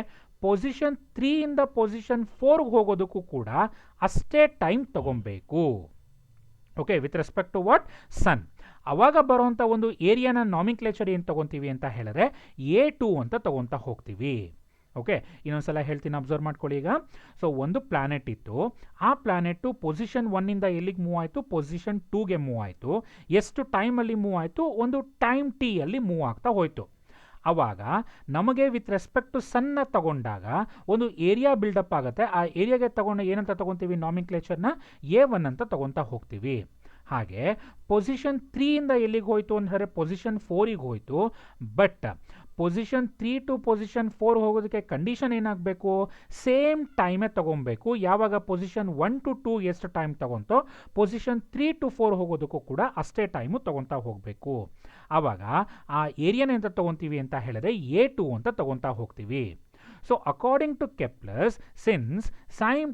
ಪೊಸಿಷನ್ 3ಇಂದ ಪೊಸಿಷನ್ 4ಗೆ ಹೋಗೋದಕ್ಕೂ ಕೂಡ ಅಷ್ಟೇ ಟೈಮ್ ತಗೊಬೇಕು. Okay, with respect to what? Sun. ಅವಾಗ ಬರೋವಂಥ ಒಂದು ಏರಿಯಾನ ನಾಮಿಕ್ಲೇಚರ್ ಏನು ತೊಗೊತೀವಿ ಅಂತ ಹೇಳಿದ್ರೆ A2 ಅಂತ ತೊಗೊತಾ ಹೋಗ್ತೀವಿ. ಓಕೆ, ಇನ್ನೊಂದ್ಸಲ ಹೇಳ್ತೀನಿ, ಅಬ್ಸರ್ವ್ ಮಾಡ್ಕೊಳ್ಳಿ. ಈಗ ಸೊ ಒಂದು ಪ್ಲಾನೆಟ್ ಇತ್ತು. ಆ ಪ್ಲಾನೆಟ್ಟು ಪೊಸಿಷನ್ 1ಇಂದ ಎಲ್ಲಿಗೆ ಮೂವ್ ಆಯಿತು? ಪೊಸಿಷನ್ 2ಗೆ ಮೂವ್ ಆಯಿತು. ಎಷ್ಟು ಟೈಮಲ್ಲಿ ಮೂವ್ ಆಯಿತು? ಒಂದು ಟೈಮ್ T ಅಲ್ಲಿ ಮೂವ್ ಆಗ್ತಾ ಹೋಯಿತು. ಆವಾಗ ನಮಗೆ ವಿತ್ ರೆಸ್ಪೆಕ್ಟ್ ಟು ಸನ್ನ ತಗೊಂಡಾಗ ಒಂದು ಏರಿಯಾ ಬಿಲ್ಡಪ್ ಆಗುತ್ತೆ. ಆ ಏರಿಯಾಗೆ ತಗೊಂಡು ಏನಂತ ತೊಗೊತೀವಿ? ನಾಮಿಕ್ಲೇಚರ್ನ A1 ಅಂತ ತೊಗೊತಾ ಹೋಗ್ತೀವಿ. ಹಾಗೆ ಪೊಸಿಷನ್ 3ಇಂದ ಎಲ್ಲಿಗೆ ಹೋಯಿತು ಅಂದರೆ ಪೊಸಿಷನ್ 4ಗೆ ಹೋಯಿತು. ಬಟ್ ಪೊಸಿಷನ್ 3 ಟು ಪೊಸಿಷನ್ 4 ಹೋಗೋದಕ್ಕೆ ಕಂಡೀಷನ್ ಏನಾಗಬೇಕು? ಸೇಮ್ ಟೈಮೇ ತೊಗೊಬೇಕು. ಯಾವಾಗ ಪೊಸಿಷನ್ 1 ಟು 2 ಎಷ್ಟು ಟೈಮ್ ತೊಗೊಂತೋ ಪೊಸಿಷನ್ 3 ಟು 4 ಹೋಗೋದಕ್ಕೂ ಕೂಡ ಅಷ್ಟೇ ಟೈಮು ತೊಗೊತಾ ಹೋಗಬೇಕು. ಆವಾಗ ಆ ಏರಿಯಾನ ಅಂತ ತೊಗೊತೀವಿ ಅಂತ ಹೇಳಿದ್ರೆ A2 ಅಂತ ತೊಗೊತಾ ಹೋಗ್ತೀವಿ. So according to Kepler, since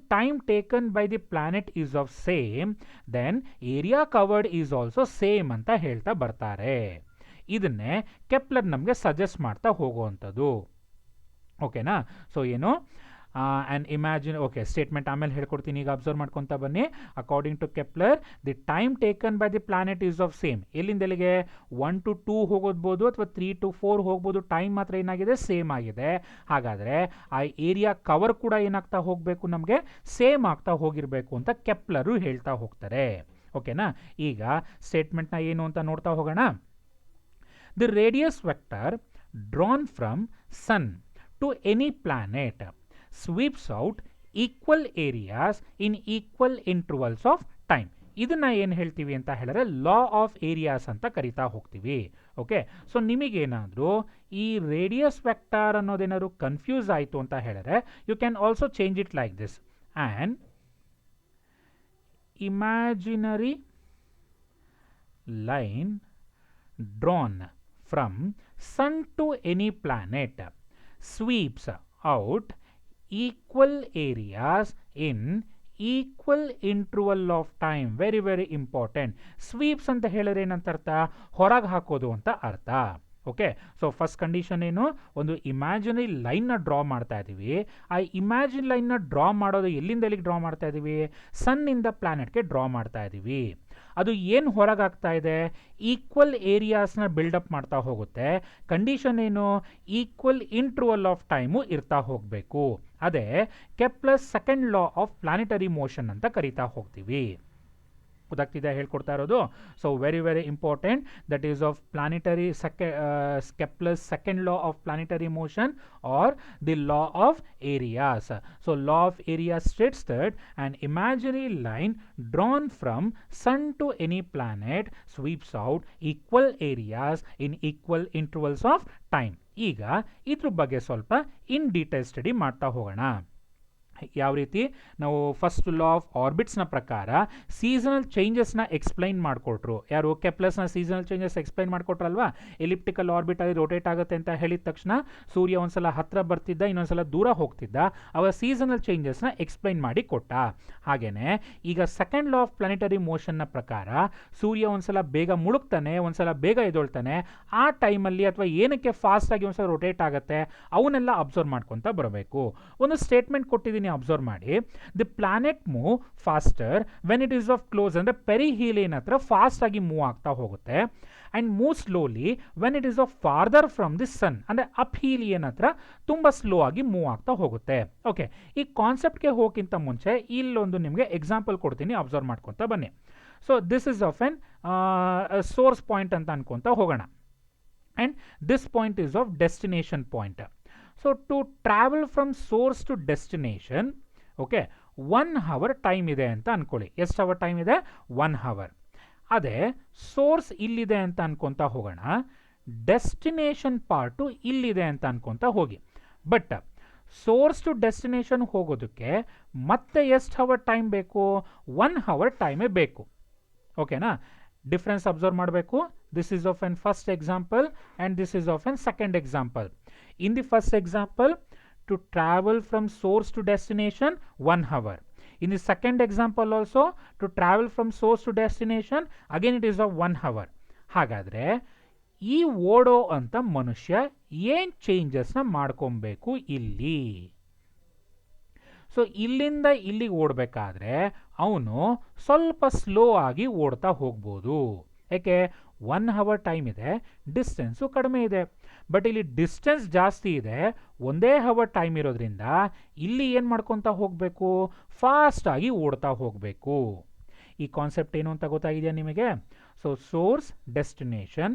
time taken by the planet is of same, then area covered is also same ಅಂತ ಹೇಳ್ತಾ ಬರ್ತಾರೆ. ಇದನ್ನೇ ಕೆಪ್ಲರ್ ನಮಗೆ ಸಜೆಸ್ಟ್ ಮಾಡ್ತಾ ಹೋಗುವಂಥದ್ದು. ಓಕೆನಾ? ಸೊ ಏನು ಆ್ಯಂಡ್ ಇಮ್ಯಾಜಿನ್, ಓಕೆ, ಸ್ಟೇಟ್ಮೆಂಟ್ ಆಮೇಲೆ ಹೇಳ್ಕೊಡ್ತೀನಿ. ಈಗ ಅಬ್ಸರ್ವ್ ಮಾಡ್ಕೊತಾ ಬನ್ನಿ. According to Kepler the time taken by the planet is of same. ಎಲ್ಲಿಂದ ಎಲ್ಲಿಗೆ? 1 to 2 ಹೋಗೋದ್ಬೋದು ಅಥವಾ 3 to 4 ಹೋಗ್ಬೋದು. ಟೈಮ್ ಮಾತ್ರ ಏನಾಗಿದೆ? ಸೇಮ್ ಆಗಿದೆ. ಹಾಗಾದರೆ ಆ ಏರಿಯಾ ಕವರ್ ಕೂಡ ಏನಾಗ್ತಾ ಹೋಗಬೇಕು? ನಮಗೆ ಸೇಮ್ ಆಗ್ತಾ ಹೋಗಿರಬೇಕು ಅಂತ ಕೆಪ್ಲರು ಹೇಳ್ತಾ ಹೋಗ್ತಾರೆ. ಓಕೆನಾ? ಈಗ ಸ್ಟೇಟ್ಮೆಂಟ್ನ ಏನು ಅಂತ ನೋಡ್ತಾ ಹೋಗೋಣ. The radius vector drawn from sun to any planet sweeps out equal areas in equal intervals of time. ಇದನ್ನ ಏನು ಹೇಳ್ತೀವಿ ಅಂತ ಹೇಳಿದ್ರೆ ಲಾ ಆಫ್ ಏರಿಯಾಸ್ ಅಂತ ಕರಿತಾ ಹೋಗ್ತೀವಿ. ಓಕೆ, ಸೊ ನಿಮಗೇನಾದರೂ ಈ ರೇಡಿಯಸ್ ವೆಕ್ಟಾರ್ ಅನ್ನೋದೇನಾದ್ರು ಕನ್ಫ್ಯೂಸ್ ಆಯಿತು ಅಂತ ಹೇಳಿದ್ರೆ you can also change it like this. And imaginary line drawn from sun to any planet sweeps out equal areas in equal interval of time. very very important. sweeps ಅಂತ ಹೇಳಿದ್ರೆ ಏನಂತ ಅರ್ಥ? ಹೊರಗೆ ಹಾಕೋದು ಅಂತ ಅರ್ಥ. ಓಕೆ, ಸೊ ಫಸ್ಟ್ ಕಂಡೀಷನ್ ಏನು, ಒಂದು ಇಮ್ಯಾಜಿನರಿ ಲೈನ್ನ ಡ್ರಾ ಮಾಡ್ತಾ ಇದ್ದೀವಿ. ಆ ಇಮ್ಯಾಜಿನ್ ಲೈನ್ನ ಡ್ರಾ ಮಾಡೋದು ಎಲ್ಲಿಂದ ಎಲ್ಲಿಗೆ ಡ್ರಾ ಮಾಡ್ತಾ ಇದ್ದೀವಿ, ಸನ್ನಿಂದ ಪ್ಲಾನೆಟ್ಗೆ ಡ್ರಾ ಮಾಡ್ತಾ ಇದ್ದೀವಿ. ಅದು ಏನು ಹೊರಗಾಗ್ತಾ ಇದೆ, ಈಕ್ವಲ್ ಏರಿಯಾಸ್ನ ಬಿಲ್ಡಪ್ ಮಾಡ್ತಾ ಹೋಗುತ್ತೆ. ಕಂಡೀಷನ್ ಏನು, ಈಕ್ವಲ್ ಇಂಟರ್ವಲ್ ಆಫ್ ಟೈಮು ಇರ್ತಾ ಹೋಗಬೇಕು. ಅದೇ Kepler's second law of planetary motion ಅಂತ ಕರಿತಾ ಹೋಗ್ತೀವಿ. ಗೊತ್ತಾಗ್ತಿದೆ ಹೇಳ್ಕೊಡ್ತಾ ಇರೋದು. So very very important, that is of planetary Kepler's second law of planetary motion R the law of areas. So law of areas states that an imaginary line drawn from sun to any planet sweeps out equal areas in equal intervals of time. ಈಗ ಇದ್ರ ಬಗ್ಗೆ ಸ್ವಲ್ಪ in detail study ಮಾಡ್ತಾ ಹೋಗೋಣ. ಯಾವ ರೀತಿ ನಾವು first law of ಆರ್ಬಿಟ್ಸ್ನ ಪ್ರಕಾರ ಸೀಸನಲ್ ಚೇಂಜಸ್ನ ಎಕ್ಸ್ಪ್ಲೈನ್ ಮಾಡಿಕೊಟ್ರು. ಯಾರು, ಕೆಪ್ಲರ್ಸ್ನ ಸೀಸನಲ್ ಚೇಂಜಸ್ ಎಕ್ಸ್ಪ್ಲೈನ್ ಮಾಡಿಕೊಟ್ರಲ್ವಾ. ಎಲಿಪ್ಟಿಕಲ್ ಆರ್ಬಿಟ್ ಆಗಿ ರೊಟೇಟ್ ಆಗುತ್ತೆ ಅಂತ ಹೇಳಿದ ತಕ್ಷಣ ಸೂರ್ಯ ಒಂದ್ಸಲ ಹತ್ರ ಬರ್ತಿದ್ದ, ಇನ್ನೊಂದ್ಸಲ ದೂರ ಹೋಗ್ತಿದ್ದ. ಅವ ಸೀಸನಲ್ ಚೇಂಜಸ್ನ ಎಕ್ಸ್ಪ್ಲೈನ್ ಮಾಡಿ ಕೊಟ್ಟ. ಹಾಗೇನೆ ಈಗ ಸೆಕೆಂಡ್ ಲಾ ಆಫ್ ಪ್ಲಾನೆಟರಿ ಮೋಷನ್ನ ಪ್ರಕಾರ ಸೂರ್ಯ ಒಂದ್ಸಲ ಬೇಗ ಮುಳುಗ್ತಾನೆ, ಒಂದ್ಸಲ ಬೇಗ ಎದೊಳ್ತಾನೆ. ಆ ಟೈಮಲ್ಲಿ ಅಥವಾ ಏನಕ್ಕೆ ಫಾಸ್ಟಾಗಿ ಒಂದ್ಸಲ ರೊಟೇಟ್ ಆಗುತ್ತೆ ಅವನ್ನೆಲ್ಲ ಅಬ್ಸರ್ವ್ ಮಾಡ್ಕೊತ ಬರಬೇಕು. ಒಂದು ಸ್ಟೇಟ್ಮೆಂಟ್ ಕೊಟ್ಟಿದ್ದೀನಿ, ಅಬ್ಸರ್ವ್ ಮಾಡಿ. The planet move faster when it is of close, ಅಂದರೆ ಪೆರಿಹೀಲಿಯನ್ ಹತ್ರ ಫಾಸ್ಟ್ ಆಗಿ ಮೂವ್ ಆಗ್ತಾ ಹೋಗುತ್ತೆ. And move slowly when it is of farther from the sun, ಅಂದರೆ ಅಪ್ ಹೀಲಿಯನ್ ಹತ್ರ ತುಂಬ ಸ್ಲೋ ಆಗಿ ಮೂವ್ ಆಗ್ತಾ ಹೋಗುತ್ತೆ. ಓಕೆ, ಈ ಕಾನ್ಸೆಪ್ಟ್ಗೆ ಹೋಗೋಕ್ಕಿಂತ ಮುಂಚೆ ಇಲ್ಲೊಂದು ನಿಮಗೆ ಎಕ್ಸಾಂಪಲ್ ಕೊಡ್ತೀನಿ, ಅಬ್ಸರ್ವ್ ಮಾಡ್ಕೊತಾ ಬನ್ನಿ. So this is of N source point ಅಂತ ಅನ್ಕೊತಾ ಹೋಗೋಣ. And this point is of destination point. So to travel from source to destination, okay, 1 hour time ಇದೆ ಅಂತ ಅನ್ಕೊಳ್ಳಿ. ಎಷ್ಟು ಅವರ್ ಟೈಮ್ ಇದೆ, 1 hour. ಅದೇ ಸೋರ್ಸ್ ಇಲ್ಲಿದೆ ಅಂತ ಅನ್ಕೊತಾ ಹೋಗೋಣ, ಡೆಸ್ಟಿನೇಷನ್ ಪಾರ್ಟು ಇಲ್ಲಿದೆ ಅಂತ ಅನ್ಕೊತಾ ಹೋಗಿ. ಬಟ್ ಸೋರ್ಸ್ ಟು ಡೆಸ್ಟಿನೇಷನ್ ಹೋಗೋದಕ್ಕೆ ಮತ್ತೆ ಎಷ್ಟು ಅವರ್ ಟೈಮ್ ಬೇಕು, 1 hour ಟೈಮೇ ಬೇಕು. ಓಕೆನಾ, ಡಿಫ್ರೆನ್ಸ್ ಅಬ್ಸರ್ವ್ ಮಾಡಬೇಕು. This is of N first example and this is of N second example. In the first example, to travel from source to destination 1 hour. In the second example also, to travel from source to destination again it is of 1 hour. ಹಾಗಾದರೆ ಈ ಓಡೋ ಅಂತ ಮನುಷ್ಯ ಏನು ಚೇಂಜಸ್ನ ಮಾಡ್ಕೊಬೇಕು ಇಲ್ಲಿ. So ಇಲ್ಲಿಂದ ಇಲ್ಲಿಗೆ ಓಡಬೇಕಾದ್ರೆ ಅವನು ಸ್ವಲ್ಪ ಸ್ಲೋ ಆಗಿ ಓಡ್ತಾ ಹೋಗ್ಬೋದು. ಯಾಕೆ, 1 hour ಟೈಮ್ ಇದೆ, ಡಿಸ್ಟೆನ್ಸು ಕಡಿಮೆ ಇದೆ. ಬಟ್ ಇಲ್ಲಿ ಡಿಸ್ಟೆನ್ಸ್ ಜಾಸ್ತಿ ಇದೆ, ಒಂದೇ ಅವರ್ ಟೈಮ್ ಇರೋದ್ರಿಂದ ಇಲ್ಲಿ ಏನು ಮಾಡ್ಕೊತಾ ಹೋಗಬೇಕು, ಫಾಸ್ಟಾಗಿ ಓಡ್ತಾ ಹೋಗಬೇಕು. ಈ ಕಾನ್ಸೆಪ್ಟ್ ಏನು ಅಂತ ಗೊತ್ತಾಗಿದೆಯಾ ನಿಮಗೆ? So source destination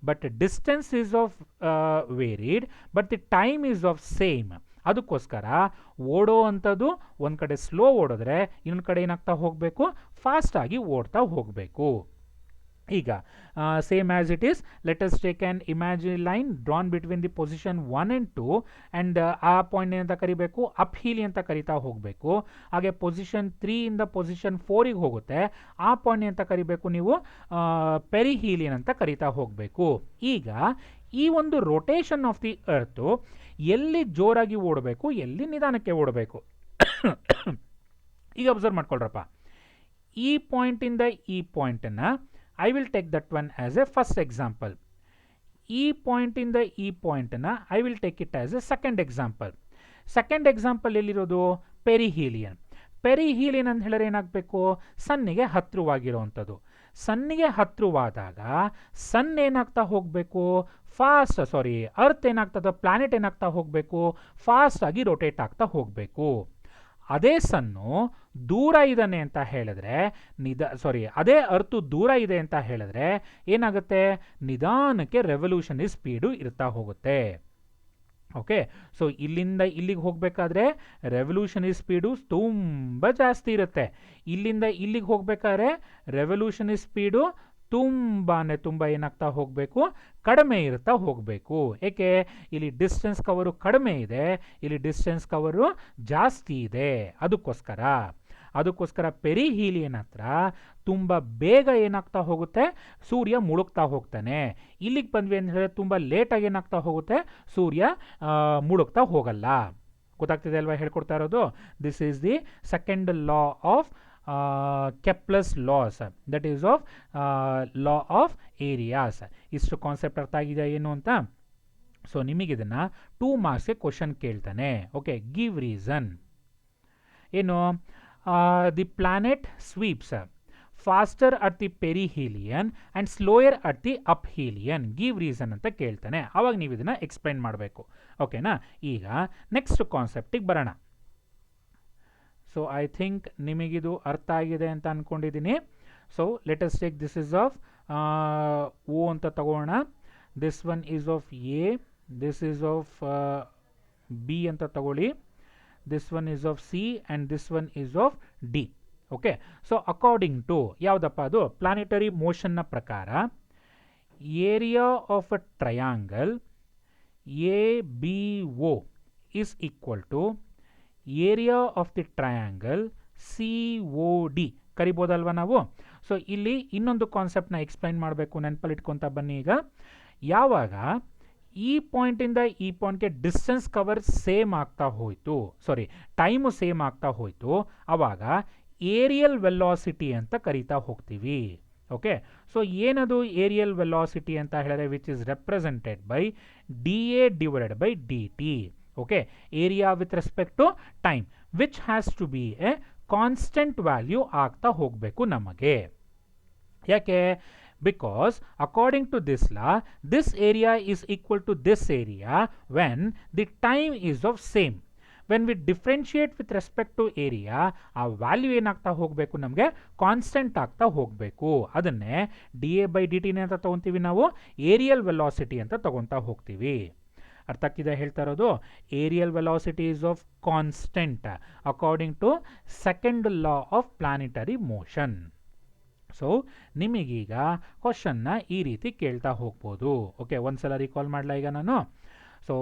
but distance is of varied but the time is of same. ಅದಕ್ಕೋಸ್ಕರ ಓಡೋ ಅಂಥದ್ದು ಒಂದು ಕಡೆ ಸ್ಲೋ ಓಡಿದ್ರೆ ಇನ್ನೊಂದು ಕಡೆ ಏನಾಗ್ತಾ ಹೋಗಬೇಕು, ಫಾಸ್ಟಾಗಿ ಓಡ್ತಾ ಹೋಗಬೇಕು. ಈಗ same as it is, let us take an imaginary line drawn between the position 1 and 2 and ಆ ಪಾಯಿಂಟ್ ಏನಂತ ಕರಿಬೇಕು, ಅಪ್ ಹೀಲಿ ಅಂತ ಕರಿತಾ ಹೋಗಬೇಕು. ಹಾಗೆ ಪೊಸಿಷನ್ 3 ಇಂದ ಪೊಸಿಷನ್ 4ಗೆ ಹೋಗುತ್ತೆ, ಆ ಪಾಯಿಂಟ್ ಅಂತ ಕರಿಬೇಕು ನೀವು ಪೆರಿಹೀಲಿಯನ್ ಅಂತ ಕರಿತಾ ಹೋಗಬೇಕು. ಈಗ ಈ ಒಂದು ರೊಟೇಷನ್ ಆಫ್ ದಿ ಅರ್ತು ಎಲ್ಲಿ ಜೋರಾಗಿ ಓಡಬೇಕು, ಎಲ್ಲಿ ನಿಧಾನಕ್ಕೆ ಓಡಬೇಕು, ಈಗ ಅಬ್ಸರ್ವ್ ಮಾಡ್ಕೊಳ್ರಪ್ಪ. ಈ ಪಾಯಿಂಟಿಂದ ಈ ಪಾಯಿಂಟನ್ನು I will take that one as a first example. ಈ ಪಾಯಿಂಟಿಂದ ಈ ಪಾಯಿಂಟನ್ನು I will take it as a second example. Second example ಎಲ್ಲಿರೋದು, ಪೆರಿಹೀಲಿಯನ್. ಪೆರಿಹೀಲಿಯನ್ ಅಂತ ಹೇಳಿದ್ರೆ ಏನಾಗಬೇಕು, ಸನ್ನಿಗೆ ಹತ್ತಿರವಾಗಿರುವಂಥದ್ದು. ಸನ್ನಿಗೆ ಹತ್ತಿರವಾದಾಗ ಸನ್ ಏನಾಗ್ತಾ ಹೋಗಬೇಕು, ಅರ್ತ್ ಏನಾಗ್ತದೆ, ಪ್ಲಾನೆಟ್ ಏನಾಗ್ತಾ ಹೋಗಬೇಕು, ಫಾಸ್ಟಾಗಿ ರೊಟೇಟ್ ಆಗ್ತಾ ಹೋಗಬೇಕು. ಅದೇ ಸನ್ನು ದೂರ ಇದ್ದಾನೆ ಅಂತ ಹೇಳಿದ್ರೆ ಅದೇ ಅರ್ತು ದೂರ ಇದೆ ಅಂತ ಹೇಳಿದ್ರೆ ಏನಾಗುತ್ತೆ, ನಿಧಾನಕ್ಕೆ ರೆವಲ್ಯೂಷನರಿ ಸ್ಪೀಡು ಇರ್ತಾ ಹೋಗುತ್ತೆ. ಓಕೆ, ಸೊ ಇಲ್ಲಿಂದ ಇಲ್ಲಿಗೆ ಹೋಗಬೇಕಾದ್ರೆ ರೆವಲ್ಯೂಷನರಿ ಸ್ಪೀಡು ತುಂಬ ಜಾಸ್ತಿ ಇರುತ್ತೆ. ಇಲ್ಲಿಂದ ಇಲ್ಲಿಗೆ ಹೋಗಬೇಕಾದ್ರೆ ರೆವಲ್ಯೂಷನರಿ ಸ್ಪೀಡು ತುಂಬ ಏನಾಗ್ತಾ ಹೋಗಬೇಕು, ಕಡಿಮೆ ಇರ್ತಾ ಹೋಗಬೇಕು. ಏಕೆ, ಇಲ್ಲಿ ಡಿಸ್ಟೆನ್ಸ್ ಕವರು ಕಡಿಮೆ ಇದೆ, ಇಲ್ಲಿ ಡಿಸ್ಟೆನ್ಸ್ ಕವರು ಜಾಸ್ತಿ ಇದೆ. ಅದಕ್ಕೋಸ್ಕರ ಪೆರಿಹೀಲಿಯನ್ ಹತ್ರ ತುಂಬ ಬೇಗ ಏನಾಗ್ತಾ ಹೋಗುತ್ತೆ, ಸೂರ್ಯ ಮುಳುಗ್ತಾ ಹೋಗ್ತಾನೆ. ಇಲ್ಲಿಗೆ ಬಂದ್ವಿ ಅಂತ ಹೇಳಿದ್ರೆ ತುಂಬ ಲೇಟಾಗಿ ಏನಾಗ್ತಾ ಹೋಗುತ್ತೆ, ಸೂರ್ಯ ಮುಳುಗ್ತಾ ಹೋಗಲ್ಲ. ಗೊತ್ತಾಗ್ತಿದೆ ಅಲ್ವಾ ಹೇಳ್ಕೊಡ್ತಾ ಇರೋದು? This is the second law of Kepler's laws, that is of law of areas. ಇಷ್ಟು ಕಾನ್ಸೆಪ್ಟ್ ಅರ್ಥ ಆಗಿದೆ ಏನು ಅಂತ. ಸೊ ನಿಮಗಿದನ್ನು 2 ಮಾರ್ಕ್ಸ್ಗೆ ಕ್ವಶನ್ ಕೇಳ್ತಾನೆ. Okay, give reason. ಏನು, the planet sweeps faster at the perihelion and slower at the aphelion, give reason ಅಂತ ಕೇಳ್ತಾನೆ. ಆವಾಗ ನೀವು ಇದನ್ನು ಎಕ್ಸ್ಪ್ಲೈನ್ ಮಾಡಬೇಕು. ಓಕೆನಾ. ಈಗ ನೆಕ್ಸ್ಟ್ ಕಾನ್ಸೆಪ್ಟಿಗೆ ಬರೋಣ. ಸೊ ಐ ಥಿಂಕ್ ನಿಮಗಿದು ಅರ್ಥ ಆಗಿದೆ ಅಂತ ಅಂದ್ಕೊಂಡಿದ್ದೀನಿ. So let us take this is of O ಅಂತ ತಗೋಣ. This one is of A, this is of B ಅಂತ ತಗೊಳ್ಳಿ. This one is of C and this one is of D. Okay, so according to ಯಾವುದಪ್ಪ ಅದು, planetary ಮೋಷನ್ನ ಪ್ರಕಾರ area of a triangle A B O is equal to area of the triangle C O D ಕರಿಬೋದಲ್ವ ನಾವು. So ಇಲ್ಲಿ ಇನ್ನೊಂದು ಕಾನ್ಸೆಪ್ಟ್ನ explain ಮಾಡಬೇಕು, ನೆನಪಲ್ಲಿ ಇಟ್ಕೊತಾ ಬನ್ನಿ. ಈಗ ಯಾವಾಗ ಈ ಪಾಯಿಂಟಿಂದ ಈ ಪಾಯಿಂಟ್ಗೆ ಡಿಸ್ಟೆನ್ಸ್ ಕವರ್ ಸೇಮ್ ಆಗ್ತಾ ಹೋಯಿತು, ಸಾರಿ ಟೈಮು ಸೇಮ್ ಆಗ್ತಾ ಹೋಯಿತು, ಆವಾಗ ಏರಿಯಲ್ ವೆಲಾಸಿಟಿ ಅಂತ ಕರಿತಾ ಹೋಗ್ತೀವಿ. ಓಕೆ, ಸೊ ಏನದು ಏರಿಯಲ್ ವೆಲಾಸಿಟಿ ಅಂತ ಹೇಳಿದ್ರೆ, which is represented by D A divided by D T. Okay, area with respect to time which has to B a constant value ಆಗ್ತಾ ಹೋಗಬೇಕು ನಮಗೆ. ಯಾಕೆ? Because according to this law, this area is equal to this area when the time is of same. When we differentiate with respect to area, ಆ value ಏನಾಗ್ತಾ ಹೋಗಬೇಕು, ನಮಗೆ constant ಆಗ್ತಾ ಹೋಗಬೇಕು. ಅದನ್ನೇ ಡಿ ಎ ಬೈ ಡಿ ಟಿನೇ ಅಂತ ತೊಗೊತೀವಿ ನಾವು, aerial velocity ಅಂತ ತಗೊತಾ ಹೋಗ್ತೀವಿ. ಅರ್ಥ ಆಗ್ತಿದೆ ಹೇಳ್ತಾ ಇರೋದು? Areal velocity is of constant according to second law of planetary motion. So ನಿಮಗೀಗ ಕ್ವಶನ್ನ ಈ ರೀತಿ ಕೇಳ್ತಾ ಹೋಗ್ಬೋದು. ಓಕೆ, ಒಂದ್ಸಲ ರಿಕಾಲ್ ಮಾಡಲ ಈಗ ನಾನು. So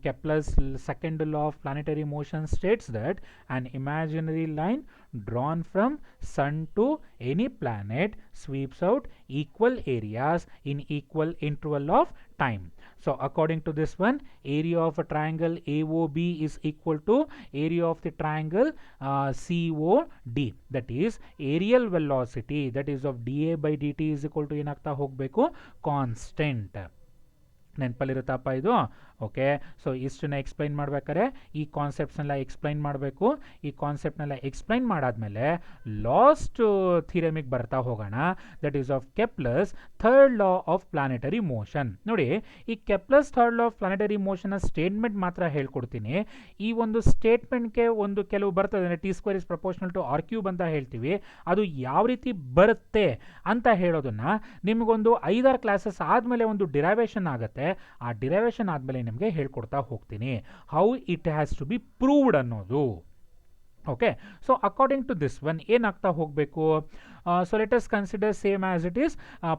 Kepler's second law of planetary motion states that an imaginary line drawn from sun to any planet sweeps out equal areas in equal interval of time. So according to this one, area of a triangle AOB is equal to area of the triangle COD, that is aerial velocity, that is of dA by dt is equal to ಏನಾಗ್ತಾ ಹೋಗಬೇಕು, constant. ನೆನಪಲ್ಲಿರುತ್ತಪ್ಪ ಇದು? Okay, so ಇಷ್ಟನ್ನ explain ಮಾಡ್ಬೇಕಾದ್ರೆ ಈ ಕಾನ್ಸೆಪ್ಟ್ಸ್ನೆಲ್ಲ explain ಮಾಡಬೇಕು. ಈ ಕಾನ್ಸೆಪ್ಟ್ನೆಲ್ಲ explain ಮಾಡಾದ್ಮೇಲೆ last ಥಿಯರಮಿಗೆ ಬರ್ತಾ ಹೋಗೋಣ, that is of Kepler's third law of planetary motion. ನೋಡಿ, ಈ Kepler's third law of planetary ಮೋಷನ್ನ ಸ್ಟೇಟ್ಮೆಂಟ್ ಮಾತ್ರ ಹೇಳ್ಕೊಡ್ತೀನಿ. ಈ ಒಂದು ಸ್ಟೇಟ್ಮೆಂಟ್ಗೆ ಒಂದು ಕೆಲವು ಬರ್ತದೆ, T square is proportional to R cube ಅಂತ ಹೇಳ್ತೀವಿ. ಅದು ಯಾವ ರೀತಿ ಬರುತ್ತೆ ಅಂತ ಹೇಳೋದನ್ನ ನಿಮಗೊಂದು 5-6 ಕ್ಲಾಸಸ್ ಆದಮೇಲೆ ಒಂದು ಡಿರೈವೇಷನ್ ಆಗುತ್ತೆ. ಆ ಡಿರೈವೇಷನ್ ಆದಮೇಲೆ ನಿಮಗೆ ಹೇಳ್ಕೊಡ್ತಾ ಹೋಗ್ತೀನಿ how it has to be proved ಅನ್ನೋದು. Okay, so according to this one ಏನಾಗ್ತಾ ಹೋಗಬೇಕು, so let us consider same as it is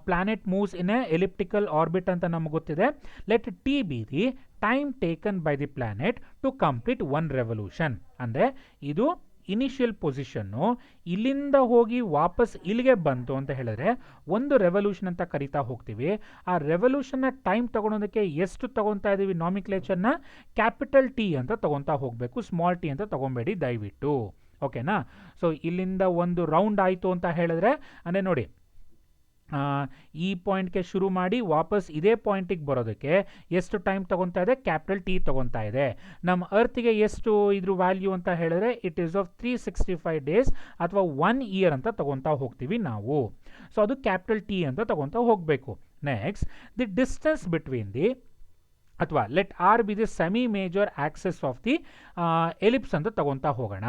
planet moves in a elliptical orbit ಅಂತ ನಮಗೆ ಗೊತ್ತಿದೆ. Let T be the time taken by the planet to complete one revolution. ಅಂದರೆ ಇದು initial position ಇಲ್ಲಿಂದ ಹೋಗಿ ವಾಪಸ್ ಇಲ್ಲಿಗೆ ಬಂತು ಅಂತ ಹೇಳಿದ್ರೆ ಒಂದು ರೆವಲ್ಯೂಷನ್ ಅಂತ ಕರಿತಾ ಹೋಗ್ತೀವಿ. ಆ ರೆವಲ್ಯೂಷನ್ನ ಟೈಮ್ ತಗೊಳೋದಕ್ಕೆ ಎಷ್ಟು ತಗೊತಾ ಇದ್ದೀವಿ, ನಾಮಿಕ್ಲೇಚರ್ನ ಕ್ಯಾಪಿಟಲ್ ಟಿ ಅಂತ ತಗೊತಾ ಹೋಗಬೇಕು, ಸ್ಮಾಲ್ ಟಿ ಅಂತ ತಗೊಬೇಡಿ ದಯವಿಟ್ಟು. ಓಕೆನಾ? ಸೊ ಇಲ್ಲಿಂದ ಒಂದು ರೌಂಡ್ ಆಯಿತು ಅಂತ ಹೇಳಿದ್ರೆ, ಅಂದರೆ ನೋಡಿ ಈ ಪಾಯಿಂಟ್ಗೆ ಶುರು ಮಾಡಿ ವಾಪಸ್ ಇದೇ ಪಾಯಿಂಟಿಗೆ ಬರೋದಕ್ಕೆ ಎಷ್ಟು ಟೈಮ್ ತಗೊತಾ ಇದೆ, ಕ್ಯಾಪಿಟಲ್ ಟಿ ತಗೊತಾ ಇದೆ. ನಮ್ಮ ಅರ್ತ್ಗೆ ಎಷ್ಟು ಇದ್ರ ವ್ಯಾಲ್ಯೂ ಅಂತ ಹೇಳಿದ್ರೆ ಇಟ್ ಈಸ್ ಆಫ್ 365 ಡೇಸ್ ಅಥವಾ 1 ಇಯರ್ ಅಂತ ತಗೊತಾ ಹೋಗ್ತೀವಿ ನಾವು. ಸೊ ಅದು ಕ್ಯಾಪಿಟಲ್ ಟಿ ಅಂತ ತಗೊತಾ ಹೋಗಬೇಕು. Next, the distance between the ಅಥವಾ let R be the semi major axes of the ellipse ಅಂತ ತಗೊತಾ ಹೋಗೋಣ.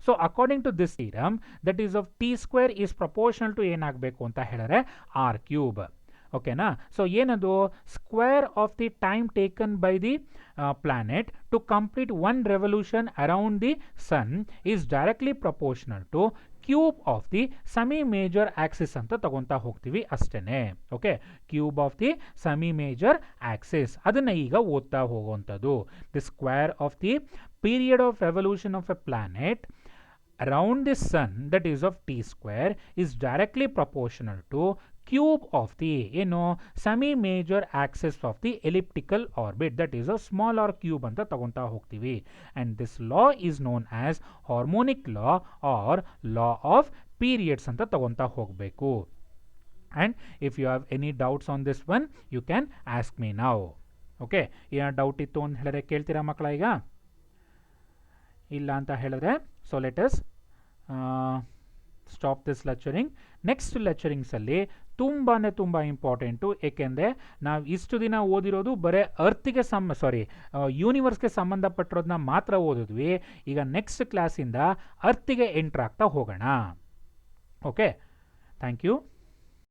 So according to this theorem, that is of T square is proportional to ಏನಾಗಬೇಕು ಅಂತ ಹೇಳಿದ್ರೆ ಆರ್ ಕ್ಯೂಬ್. ಓಕೆನಾ? ಸೊ ಏನದು, square of the time taken by the planet to complete one revolution around the sun is directly proportional to cube of the semi major axis ಅಂತ ತಗೊತಾ ಹೋಗ್ತೀವಿ ಅಷ್ಟೇ. Okay, cube of the semi major Axis, ಅದನ್ನು ಈಗ ಓದ್ತಾ ಹೋಗುವಂಥದ್ದು. The square of the period of revolution of A planet around the sun, that is of t square, is directly proportional to cube of the ಏನು semi major axis of the elliptical orbit, that is a smaller cube ಅಂತ ತಗೊತಾ ಹೋಗ್ತೀವಿ. And this law is known as harmonic law or law of periods ಅಂತ ತಗೊತಾ ಹೋಗಬೇಕು. And if you have any doubts on this one you can ask me ನಾವು. Okay, ಏನೋ doubt ಇತ್ತು ಅಂತ ಹೇಳಿದ್ರೆ ಕೇಳ್ತೀರಾ ಮಕ್ಕಳ? ಈಗ ಇಲ್ಲ ಅಂತ ಹೇಳಿದ್ರೆ so let us stop this lecturing. Next ಲೆಕ್ಚರಿಂಗ್ಸಲ್ಲಿ ತುಂಬ ಇಂಪಾರ್ಟೆಂಟು, ಏಕೆಂದರೆ ನಾವು ಇಷ್ಟು ದಿನ ಓದಿರೋದು ಬರೀ ಅರ್ತಿಗೆ ಯೂನಿವರ್ಸ್ಗೆ ಸಂಬಂಧಪಟ್ಟಿರೋದನ್ನ ಮಾತ್ರ ಓದಿದ್ವಿ. ಈಗ ನೆಕ್ಸ್ಟ್ ಕ್ಲಾಸಿಂದ ಅರ್ತಿಗೆ ಎಂಟ್ರ್ ಆಗ್ತಾ ಹೋಗೋಣ. Okay, thank you.